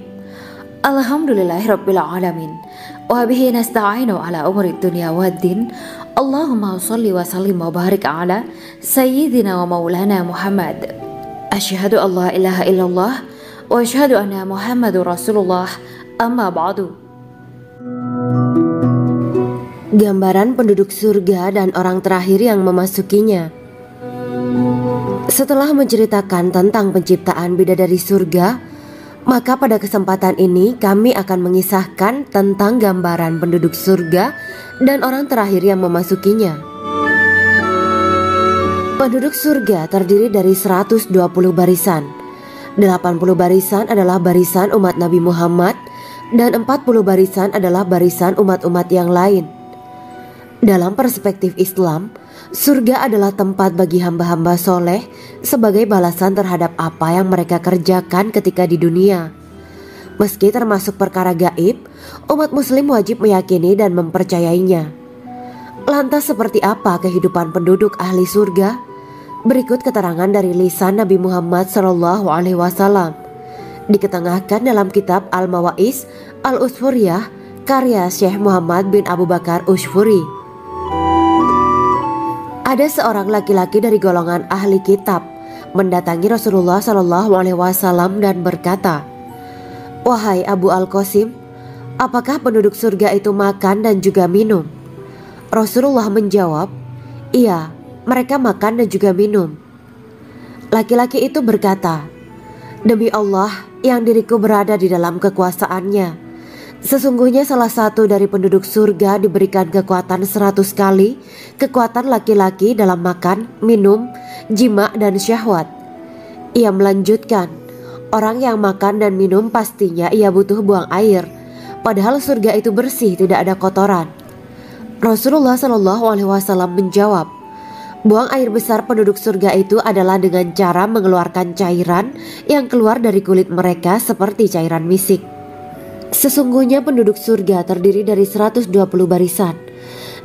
A: Alhamdulillahirabbil alamin. Wa bihi nasta'inu ala umuri dunya waddin. Allahumma shalli wa sallim wa barik ala sayyidina wa maulana Muhammad. Asyhadu an la ilaha illallah wa asyhadu anna Muhammadur Rasulullah. Amma ba'du. Gambaran penduduk surga dan orang terakhir yang memasukinya. Setelah menceritakan tentang penciptaan bidadari surga, maka pada kesempatan ini kami akan mengisahkan tentang gambaran penduduk surga dan orang terakhir yang memasukinya. Penduduk surga terdiri dari 120 barisan. 80 barisan adalah barisan umat Nabi Muhammad dan 40 barisan adalah barisan umat-umat yang lain. Dalam perspektif Islam, surga adalah tempat bagi hamba-hamba soleh sebagai balasan terhadap apa yang mereka kerjakan ketika di dunia. Meski termasuk perkara gaib, umat muslim wajib meyakini dan mempercayainya. Lantas seperti apa kehidupan penduduk ahli surga? Berikut keterangan dari lisan Nabi Muhammad SAW, diketengahkan dalam kitab Al-Mawaiz Al-Usfuriyah karya Syekh Muhammad bin Abu Bakar Usfuri. Ada seorang laki-laki dari golongan ahli kitab mendatangi Rasulullah SAW dan berkata, "Wahai Abu Al-Qasim, apakah penduduk surga itu makan dan juga minum?" Rasulullah menjawab, "Iya, mereka makan dan juga minum." Laki-laki itu berkata, "Demi Allah yang diriku berada di dalam kekuasaannya, sesungguhnya salah satu dari penduduk surga diberikan kekuatan 100 kali kekuatan laki-laki dalam makan, minum, jima, dan syahwat." Ia melanjutkan, "Orang yang makan dan minum pastinya ia butuh buang air, padahal surga itu bersih, tidak ada kotoran." Rasulullah SAW menjawab, "Buang air besar penduduk surga itu adalah dengan cara mengeluarkan cairan yang keluar dari kulit mereka seperti cairan misik." Sesungguhnya penduduk surga terdiri dari 120 barisan.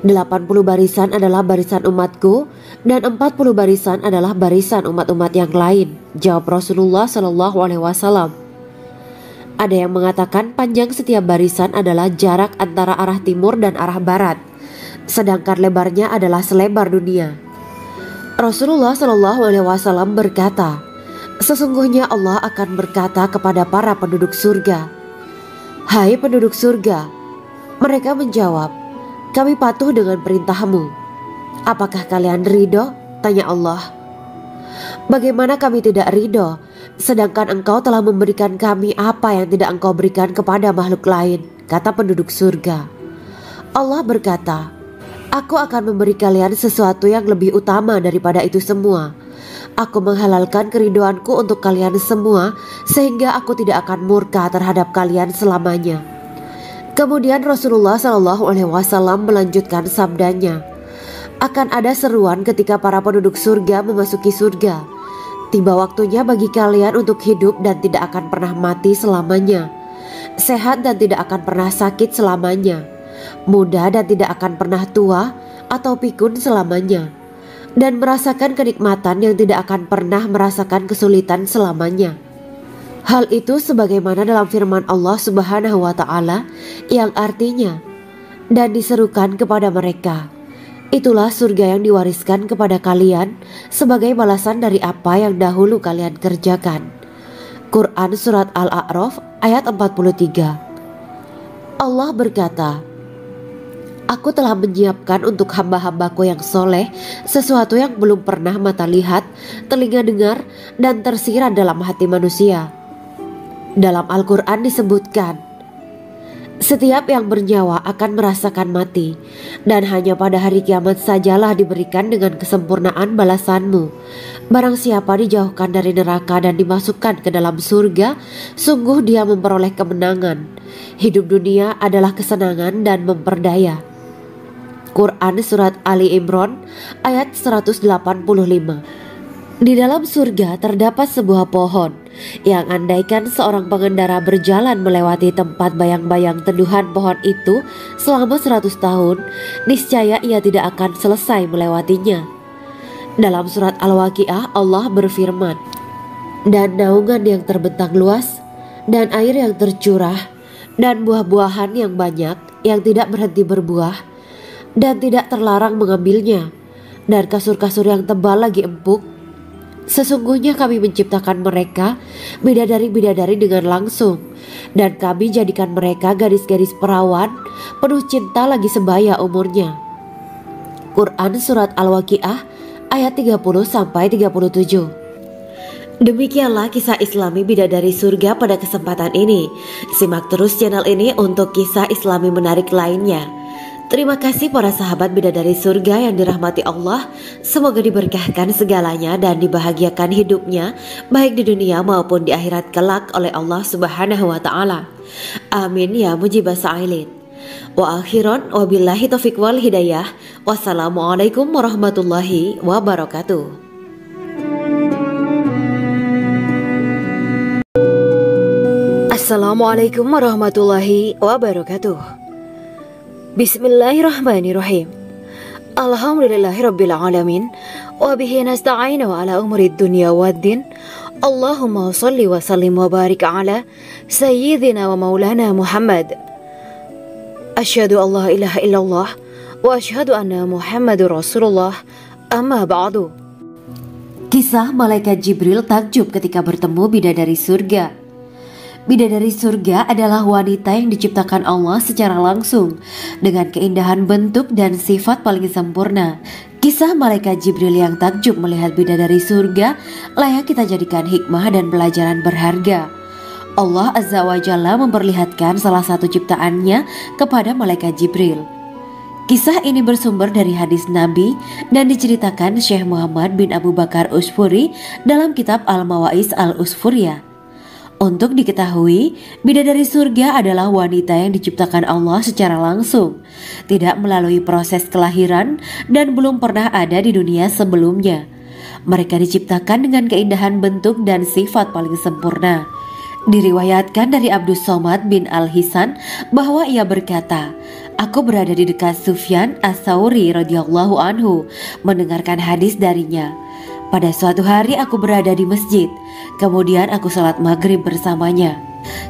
A: 80 barisan adalah barisan umatku dan 40 barisan adalah barisan umat-umat yang lain, jawab Rasulullah SAW. Ada yang mengatakan panjang setiap barisan adalah jarak antara arah timur dan arah barat, sedangkan lebarnya adalah selebar dunia. Rasulullah SAW berkata, "Sesungguhnya Allah akan berkata kepada para penduduk surga, 'Hai penduduk surga,' mereka menjawab, 'Kami patuh dengan perintahmu.' 'Apakah kalian ridho?' tanya Allah. 'Bagaimana kami tidak ridho, sedangkan engkau telah memberikan kami apa yang tidak engkau berikan kepada makhluk lain,' kata penduduk surga. Allah berkata, 'Aku akan memberi kalian sesuatu yang lebih utama daripada itu semua. Aku menghalalkan keridoanku untuk kalian semua sehingga aku tidak akan murka terhadap kalian selamanya.'" Kemudian Rasulullah SAW melanjutkan sabdanya, "Akan ada seruan ketika para penduduk surga memasuki surga. Tiba waktunya bagi kalian untuk hidup dan tidak akan pernah mati selamanya, sehat dan tidak akan pernah sakit selamanya, muda dan tidak akan pernah tua atau pikun selamanya, dan merasakan kenikmatan yang tidak akan pernah merasakan kesulitan selamanya." Hal itu sebagaimana dalam firman Allah Subhanahu wa Ta'ala yang artinya, "Dan diserukan kepada mereka, itulah surga yang diwariskan kepada kalian sebagai balasan dari apa yang dahulu kalian kerjakan." Quran Surat Al-A'raf ayat 43. Allah berkata, "Aku telah menyiapkan untuk hamba-hambaku yang soleh sesuatu yang belum pernah mata lihat, telinga dengar, dan tersirat dalam hati manusia." Dalam Al-Quran disebutkan, "Setiap yang bernyawa akan merasakan mati, dan hanya pada hari kiamat sajalah diberikan dengan kesempurnaan balasanmu. Barang siapa dijauhkan dari neraka dan dimasukkan ke dalam surga, sungguh dia memperoleh kemenangan. Hidup dunia adalah kesenangan dan memperdaya." Quran Surat Ali Imran ayat 185. Di dalam surga terdapat sebuah pohon yang andaikan seorang pengendara berjalan melewati tempat bayang-bayang teduhan pohon itu selama 100 tahun, niscaya ia tidak akan selesai melewatinya. Dalam surat Al-Waqiah Allah berfirman, "Dan naungan yang terbentang luas, dan air yang tercurah, dan buah-buahan yang banyak yang tidak berhenti berbuah, dan tidak terlarang mengambilnya, dan kasur-kasur yang tebal lagi empuk. Sesungguhnya kami menciptakan mereka bidadari-bidadari dengan langsung, dan kami jadikan mereka gadis-gadis perawan penuh cinta lagi sebaya umurnya." Quran Surat Al-Waqiah ayat 30-37. Demikianlah kisah Islami Bidadari Surga pada kesempatan ini. Simak terus channel ini untuk kisah Islami menarik lainnya. Terima kasih para sahabat Bidadari Surga yang dirahmati Allah. Semoga diberkahkan segalanya dan dibahagiakan hidupnya, baik di dunia maupun di akhirat kelak oleh Allah Subhanahu wa Ta'ala. Amin ya mujibah sa'ilin. Wa akhiran wabillahi taufiq wal hidayah. Wassalamualaikum warahmatullahi wabarakatuh. Assalamualaikum warahmatullahi wabarakatuh. Bismillahirrahmanirrahim. Alhamdulillahirabbil alamin wa bihi nasta'inu ala umurid dunya waddin. Allahumma shalli wa sallim wa barik ala sayyidina wa maulana Muhammad. Asyhadu an la ilaha illallah wa asyhadu anna Muhammadur Rasulullah. Amma ba'du. Kisah malaikat Jibril takjub ketika bertemu bidadari surga. Bidadari surga adalah wanita yang diciptakan Allah secara langsung dengan keindahan bentuk dan sifat paling sempurna. Kisah malaikat Jibril yang takjub melihat bidadari surga layak kita jadikan hikmah dan pelajaran berharga. Allah Azza wa Jalla memperlihatkan salah satu ciptaannya kepada malaikat Jibril. Kisah ini bersumber dari hadis Nabi dan diceritakan Syekh Muhammad bin Abu Bakar Usfuri dalam kitab Al-Mawaiz Al-Usfuriyah. Untuk diketahui, bidadari surga adalah wanita yang diciptakan Allah secara langsung, tidak melalui proses kelahiran dan belum pernah ada di dunia sebelumnya. Mereka diciptakan dengan keindahan bentuk dan sifat paling sempurna. Diriwayatkan dari Abdus Somad bin Al-Hisan bahwa ia berkata, "Aku berada di dekat Sufyan As-Sauri radhiyallahu anhu mendengarkan hadis darinya. Pada suatu hari aku berada di masjid, kemudian aku sholat maghrib bersamanya.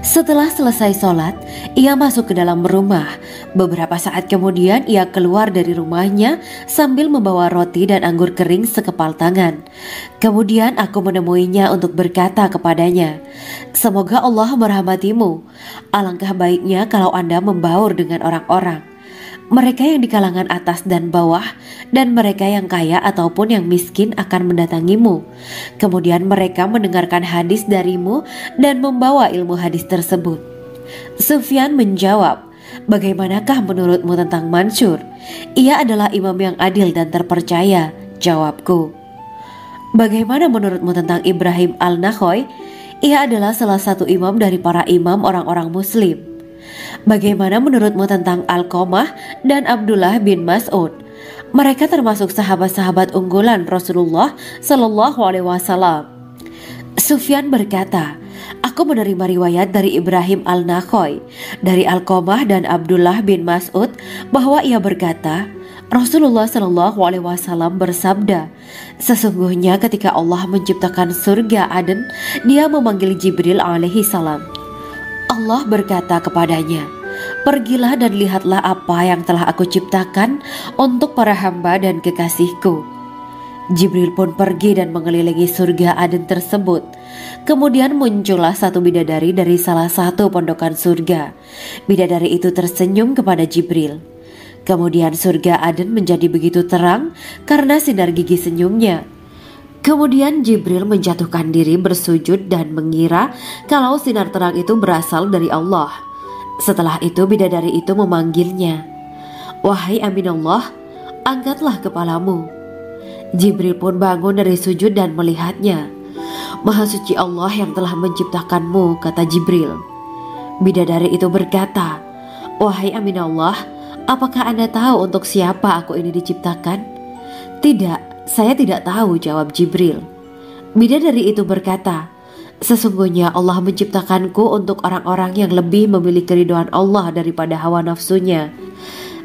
A: Setelah selesai sholat, ia masuk ke dalam rumah. Beberapa saat kemudian ia keluar dari rumahnya sambil membawa roti dan anggur kering sekepal tangan. Kemudian aku menemuinya untuk berkata kepadanya, 'Semoga Allah merahmatimu. Alangkah baiknya kalau Anda membaur dengan orang-orang. Mereka yang di kalangan atas dan bawah, dan mereka yang kaya ataupun yang miskin akan mendatangimu. Kemudian mereka mendengarkan hadis darimu dan membawa ilmu hadis tersebut.' Sufyan menjawab, 'Bagaimanakah menurutmu tentang Mansur? Ia adalah imam yang adil dan terpercaya.' Jawabku, 'Bagaimana menurutmu tentang Ibrahim Al-Nakhoy? Ia adalah salah satu imam dari para imam orang-orang muslim.' Bagaimana menurutmu tentang Alqamah dan Abdullah bin Mas'ud? Mereka termasuk sahabat-sahabat unggulan Rasulullah Sallallahu Alaihi Wasallam.' Sufyan berkata, 'Aku menerima riwayat dari Ibrahim Al-Nakhoy, dari Alqamah dan Abdullah bin Mas'ud bahwa ia berkata, Rasulullah Sallallahu Alaihi Wasallam bersabda, sesungguhnya ketika Allah menciptakan surga Aden, Dia memanggil Jibril alaihi salam. Allah berkata kepadanya, pergilah dan lihatlah apa yang telah aku ciptakan untuk para hamba dan kekasihku. Jibril pun pergi dan mengelilingi surga Aden tersebut. Kemudian muncullah satu bidadari dari salah satu pondokan surga. Bidadari itu tersenyum kepada Jibril. Kemudian surga Aden menjadi begitu terang karena sinar gigi senyumnya. Kemudian Jibril menjatuhkan diri bersujud dan mengira kalau sinar terang itu berasal dari Allah. Setelah itu bidadari itu memanggilnya, wahai Aminullah, angkatlah kepalamu. Jibril pun bangun dari sujud dan melihatnya. Maha suci Allah yang telah menciptakanmu, kata Jibril. Bidadari itu berkata, wahai Aminullah, apakah Anda tahu untuk siapa aku ini diciptakan? Tidak. Saya tidak tahu, jawab Jibril. Bidadari itu berkata, sesungguhnya Allah menciptakanku untuk orang-orang yang lebih memilih keridhaan Allah daripada hawa nafsunya.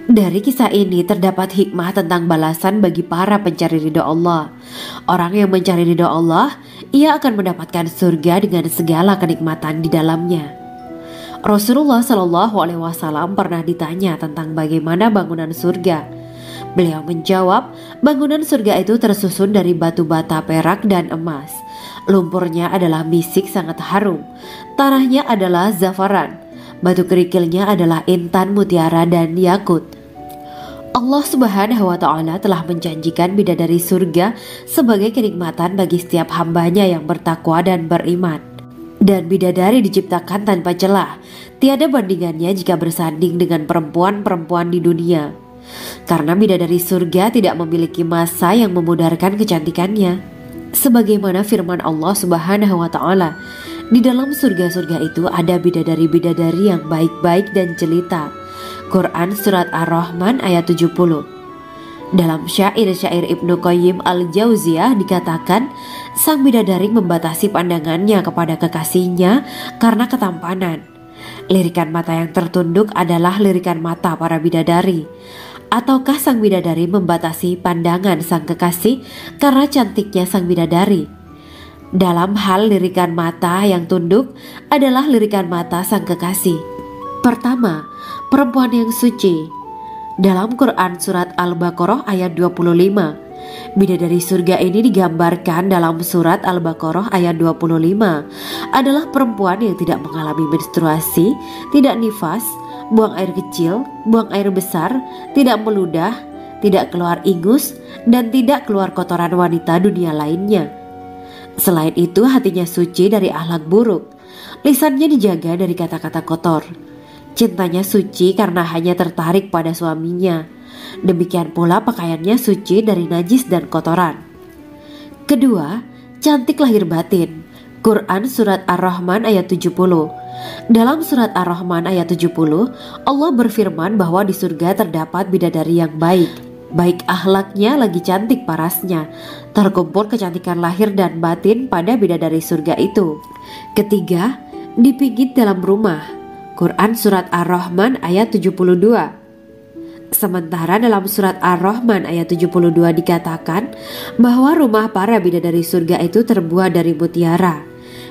A: Dari kisah ini terdapat hikmah tentang balasan bagi para pencari ridha Allah. Orang yang mencari ridha Allah, ia akan mendapatkan surga dengan segala kenikmatan di dalamnya. Rasulullah Shallallahu Alaihi Wasallam pernah ditanya tentang bagaimana bangunan surga. Beliau menjawab, bangunan surga itu tersusun dari batu bata, perak, dan emas. Lumpurnya adalah misik sangat harum. Tanahnya adalah zafaran. Batu kerikilnya adalah intan, mutiara, dan yakut. Allah Subhanahu wa Ta'ala telah menjanjikan bidadari surga sebagai kenikmatan bagi setiap hambanya yang bertakwa dan beriman. Dan bidadari diciptakan tanpa celah, tiada bandingannya jika bersanding dengan perempuan-perempuan di dunia. Karena bidadari surga tidak memiliki masa yang memudarkan kecantikannya. Sebagaimana firman Allah Subhanahu wa Ta'ala, di dalam surga-surga itu ada bidadari-bidadari yang baik-baik dan jelita. Quran Surat Ar-Rahman ayat 70. Dalam syair-syair Ibnu Qayyim al-Jauziyah dikatakan, sang bidadari membatasi pandangannya kepada kekasihnya karena ketampanan. Lirikan mata yang tertunduk adalah lirikan mata para bidadari. Ataukah sang bidadari membatasi pandangan sang kekasih karena cantiknya sang bidadari? Dalam hal lirikan mata yang tunduk adalah lirikan mata sang kekasih. Pertama, perempuan yang suci. Dalam Quran Surat Al-Baqarah ayat 25, bidadari surga ini digambarkan dalam Surat Al-Baqarah ayat 25 adalah perempuan yang tidak mengalami menstruasi, tidak nifas, buang air kecil, buang air besar, tidak meludah, tidak keluar ingus, dan tidak keluar kotoran wanita dunia lainnya. Selain itu, hatinya suci dari akhlak buruk, lisannya dijaga dari kata-kata kotor. Cintanya suci karena hanya tertarik pada suaminya. Demikian pula pakaiannya suci dari najis dan kotoran. Kedua, cantik lahir batin. Quran Surat Ar-Rahman ayat 70. Dalam Surat Ar-Rahman ayat 70, Allah berfirman bahwa di surga terdapat bidadari yang baik. Baik akhlaknya lagi cantik parasnya. Terkumpul kecantikan lahir dan batin pada bidadari surga itu. Ketiga, dipijit dalam rumah. Quran Surat Ar-Rahman ayat 72. Sementara dalam Surat Ar-Rahman ayat 72 dikatakan bahwa rumah para bidadari surga itu terbuat dari mutiara.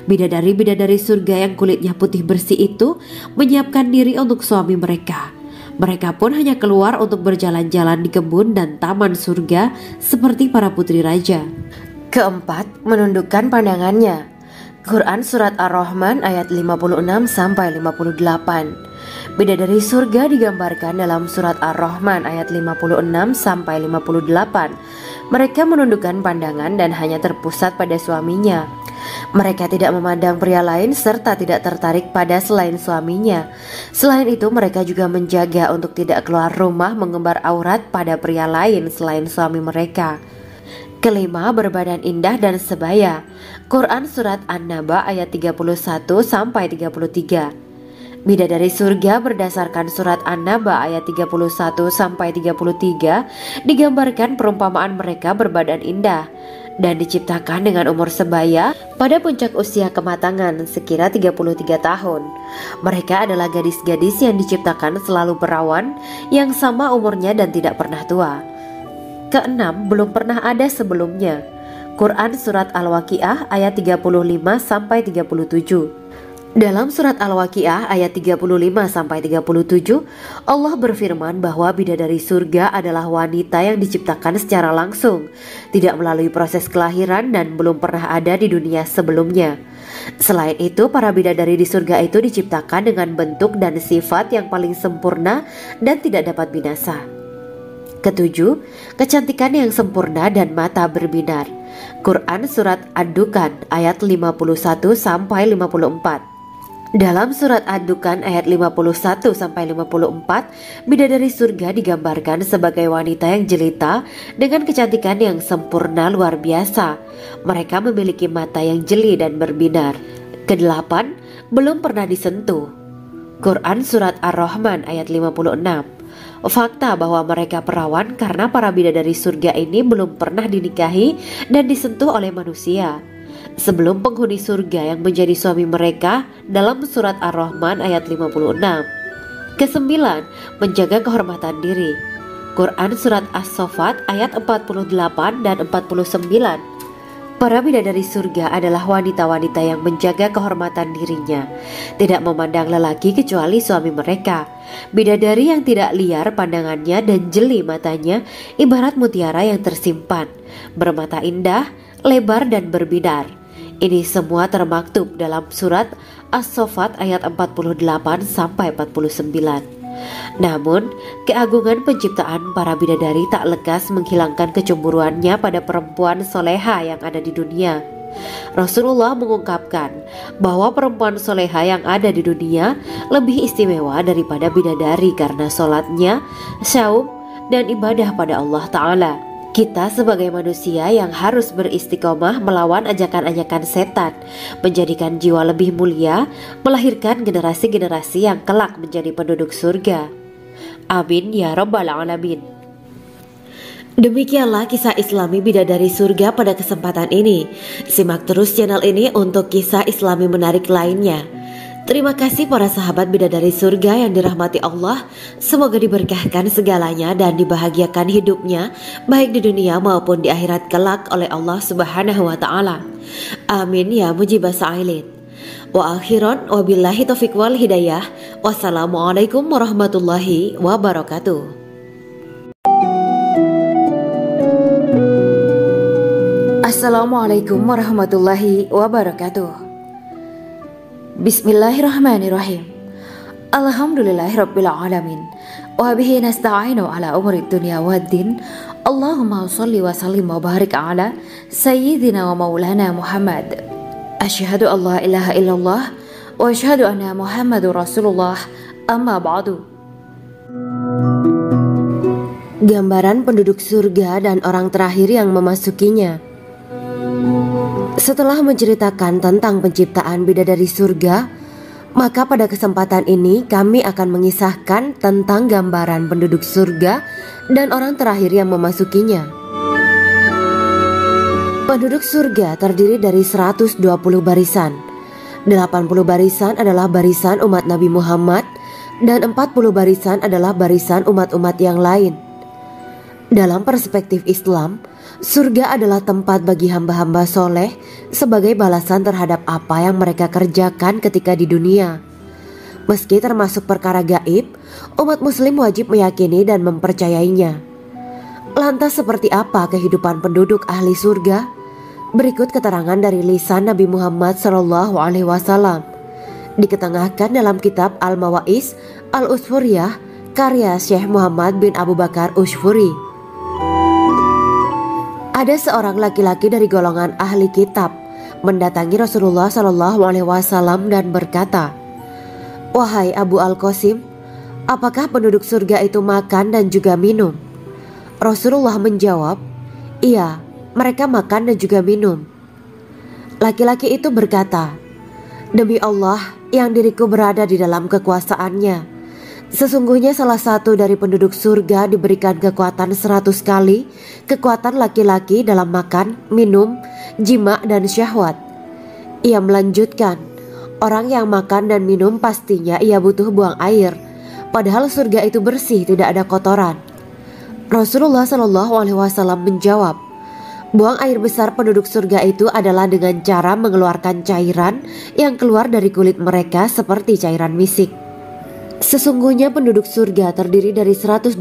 A: Bidadari-bidadari surga yang kulitnya putih bersih itu menyiapkan diri untuk suami mereka. Mereka pun hanya keluar untuk berjalan-jalan di kebun dan taman surga seperti para putri raja. Keempat, menundukkan pandangannya. Quran Surat Ar-Rahman ayat 56-58. Bidadari surga digambarkan dalam Surat Ar-Rahman ayat 56-58. Mereka menundukkan pandangan dan hanya terpusat pada suaminya. Mereka tidak memandang pria lain serta tidak tertarik pada selain suaminya. Selain itu, mereka juga menjaga untuk tidak keluar rumah mengembar aurat pada pria lain selain suami mereka. Kelima, berbadan indah dan sebaya. Quran Surat An-Naba ayat 31-33. Bidadari surga berdasarkan Surat An-Naba ayat 31-33 digambarkan perumpamaan mereka berbadan indah dan diciptakan dengan umur sebaya pada puncak usia kematangan sekira 33 tahun. Mereka adalah gadis-gadis yang diciptakan selalu perawan yang sama umurnya dan tidak pernah tua. Keenam, belum pernah ada sebelumnya. Quran Surat Al-Waqiah ayat 35-37. Dalam Surat Al-Waqiah ayat 35-37, Allah berfirman bahwa bidadari surga adalah wanita yang diciptakan secara langsung, tidak melalui proses kelahiran dan belum pernah ada di dunia sebelumnya. Selain itu, para bidadari di surga itu diciptakan dengan bentuk dan sifat yang paling sempurna dan tidak dapat binasa. Ketujuh, kecantikan yang sempurna dan mata berbinar. Quran Surat Ad-Dukan ayat 51-54. Dalam Surat Ad-Dukan ayat 51-54, bidadari surga digambarkan sebagai wanita yang jelita dengan kecantikan yang sempurna luar biasa. Mereka memiliki mata yang jeli dan berbinar. Kedelapan, belum pernah disentuh. Quran Surat Ar-Rahman ayat 56. Fakta bahwa mereka perawan karena para bidadari surga ini belum pernah dinikahi dan disentuh oleh manusia sebelum penghuni surga yang menjadi suami mereka dalam Surat Ar-Rahman ayat 56. Kesembilan, menjaga kehormatan diri. Quran Surat As-Saffat ayat 48 dan 49. Para bidadari surga adalah wanita-wanita yang menjaga kehormatan dirinya, tidak memandang lelaki kecuali suami mereka. Bidadari yang tidak liar pandangannya dan jeli matanya ibarat mutiara yang tersimpan, bermata indah, lebar dan berbinar. Ini semua termaktub dalam Surat As-Saffat ayat 48-49. Namun, keagungan penciptaan para bidadari tak lekas menghilangkan kecemburuannya pada perempuan soleha yang ada di dunia. Rasulullah mengungkapkan bahwa perempuan soleha yang ada di dunia lebih istimewa daripada bidadari karena sholatnya, saum, dan ibadah pada Allah Ta'ala. Kita sebagai manusia yang harus beristiqomah melawan ajakan-ajakan setan, menjadikan jiwa lebih mulia, melahirkan generasi-generasi yang kelak menjadi penduduk surga. Amin ya Rabbal Alamin. Demikianlah kisah Islami bidadari surga pada kesempatan ini. Simak terus channel ini untuk kisah Islami menarik lainnya. Terima kasih para sahabat bidadari surga yang dirahmati Allah. Semoga diberkahkan segalanya dan dibahagiakan hidupnya, baik di dunia maupun di akhirat kelak oleh Allah Subhanahu wa Ta'ala. Amin ya mujibah sa'ilin. Wa akhiran wabillahi taufiq wal hidayah. Wassalamualaikum warahmatullahi wabarakatuh.
B: Assalamualaikum warahmatullahi wabarakatuh. Bismillahirrahmanirrahim. Alhamdulillahirabbil alamin. Wa bihi nasta'inu ala umuri dunya waddin. Allahumma shalli wa sallim wa barik ala sayyidina wa maulana Muhammad. Asyhadu an la ilaha illallah wa asyhadu anna Muhammadur Rasulullah. Amma ba'du.
A: Gambaran penduduk surga dan orang terakhir yang memasukinya. Setelah menceritakan tentang penciptaan bidadari surga, maka pada kesempatan ini kami akan mengisahkan tentang gambaran penduduk surga dan orang terakhir yang memasukinya. Penduduk surga terdiri dari 120 barisan. 80 barisan adalah barisan umat Nabi Muhammad dan 40 barisan adalah barisan umat-umat yang lain. Dalam perspektif Islam, surga adalah tempat bagi hamba-hamba soleh sebagai balasan terhadap apa yang mereka kerjakan ketika di dunia. Meski termasuk perkara gaib, umat muslim wajib meyakini dan mempercayainya. Lantas seperti apa kehidupan penduduk ahli surga? Berikut keterangan dari lisan Nabi Muhammad SAW, diketengahkan dalam kitab Al-Mawa'is Al-Usfuriyah karya Syekh Muhammad bin Abu Bakar Usfuri. Ada seorang laki-laki dari golongan ahli kitab mendatangi Rasulullah SAW dan berkata, "Wahai Abu Al-Qasim, apakah penduduk surga itu makan dan juga minum?" Rasulullah menjawab, "Iya, mereka makan dan juga minum." Laki-laki itu berkata, "Demi Allah yang diriku berada di dalam kekuasaannya, sesungguhnya salah satu dari penduduk surga diberikan kekuatan 100 kali kekuatan laki-laki dalam makan, minum, jima, dan syahwat." Ia melanjutkan, "Orang yang makan dan minum pastinya ia butuh buang air, padahal surga itu bersih, tidak ada kotoran." Rasulullah SAW menjawab, "Buang air besar penduduk surga itu adalah dengan cara mengeluarkan cairan yang keluar dari kulit mereka seperti cairan misik." Sesungguhnya penduduk surga terdiri dari 120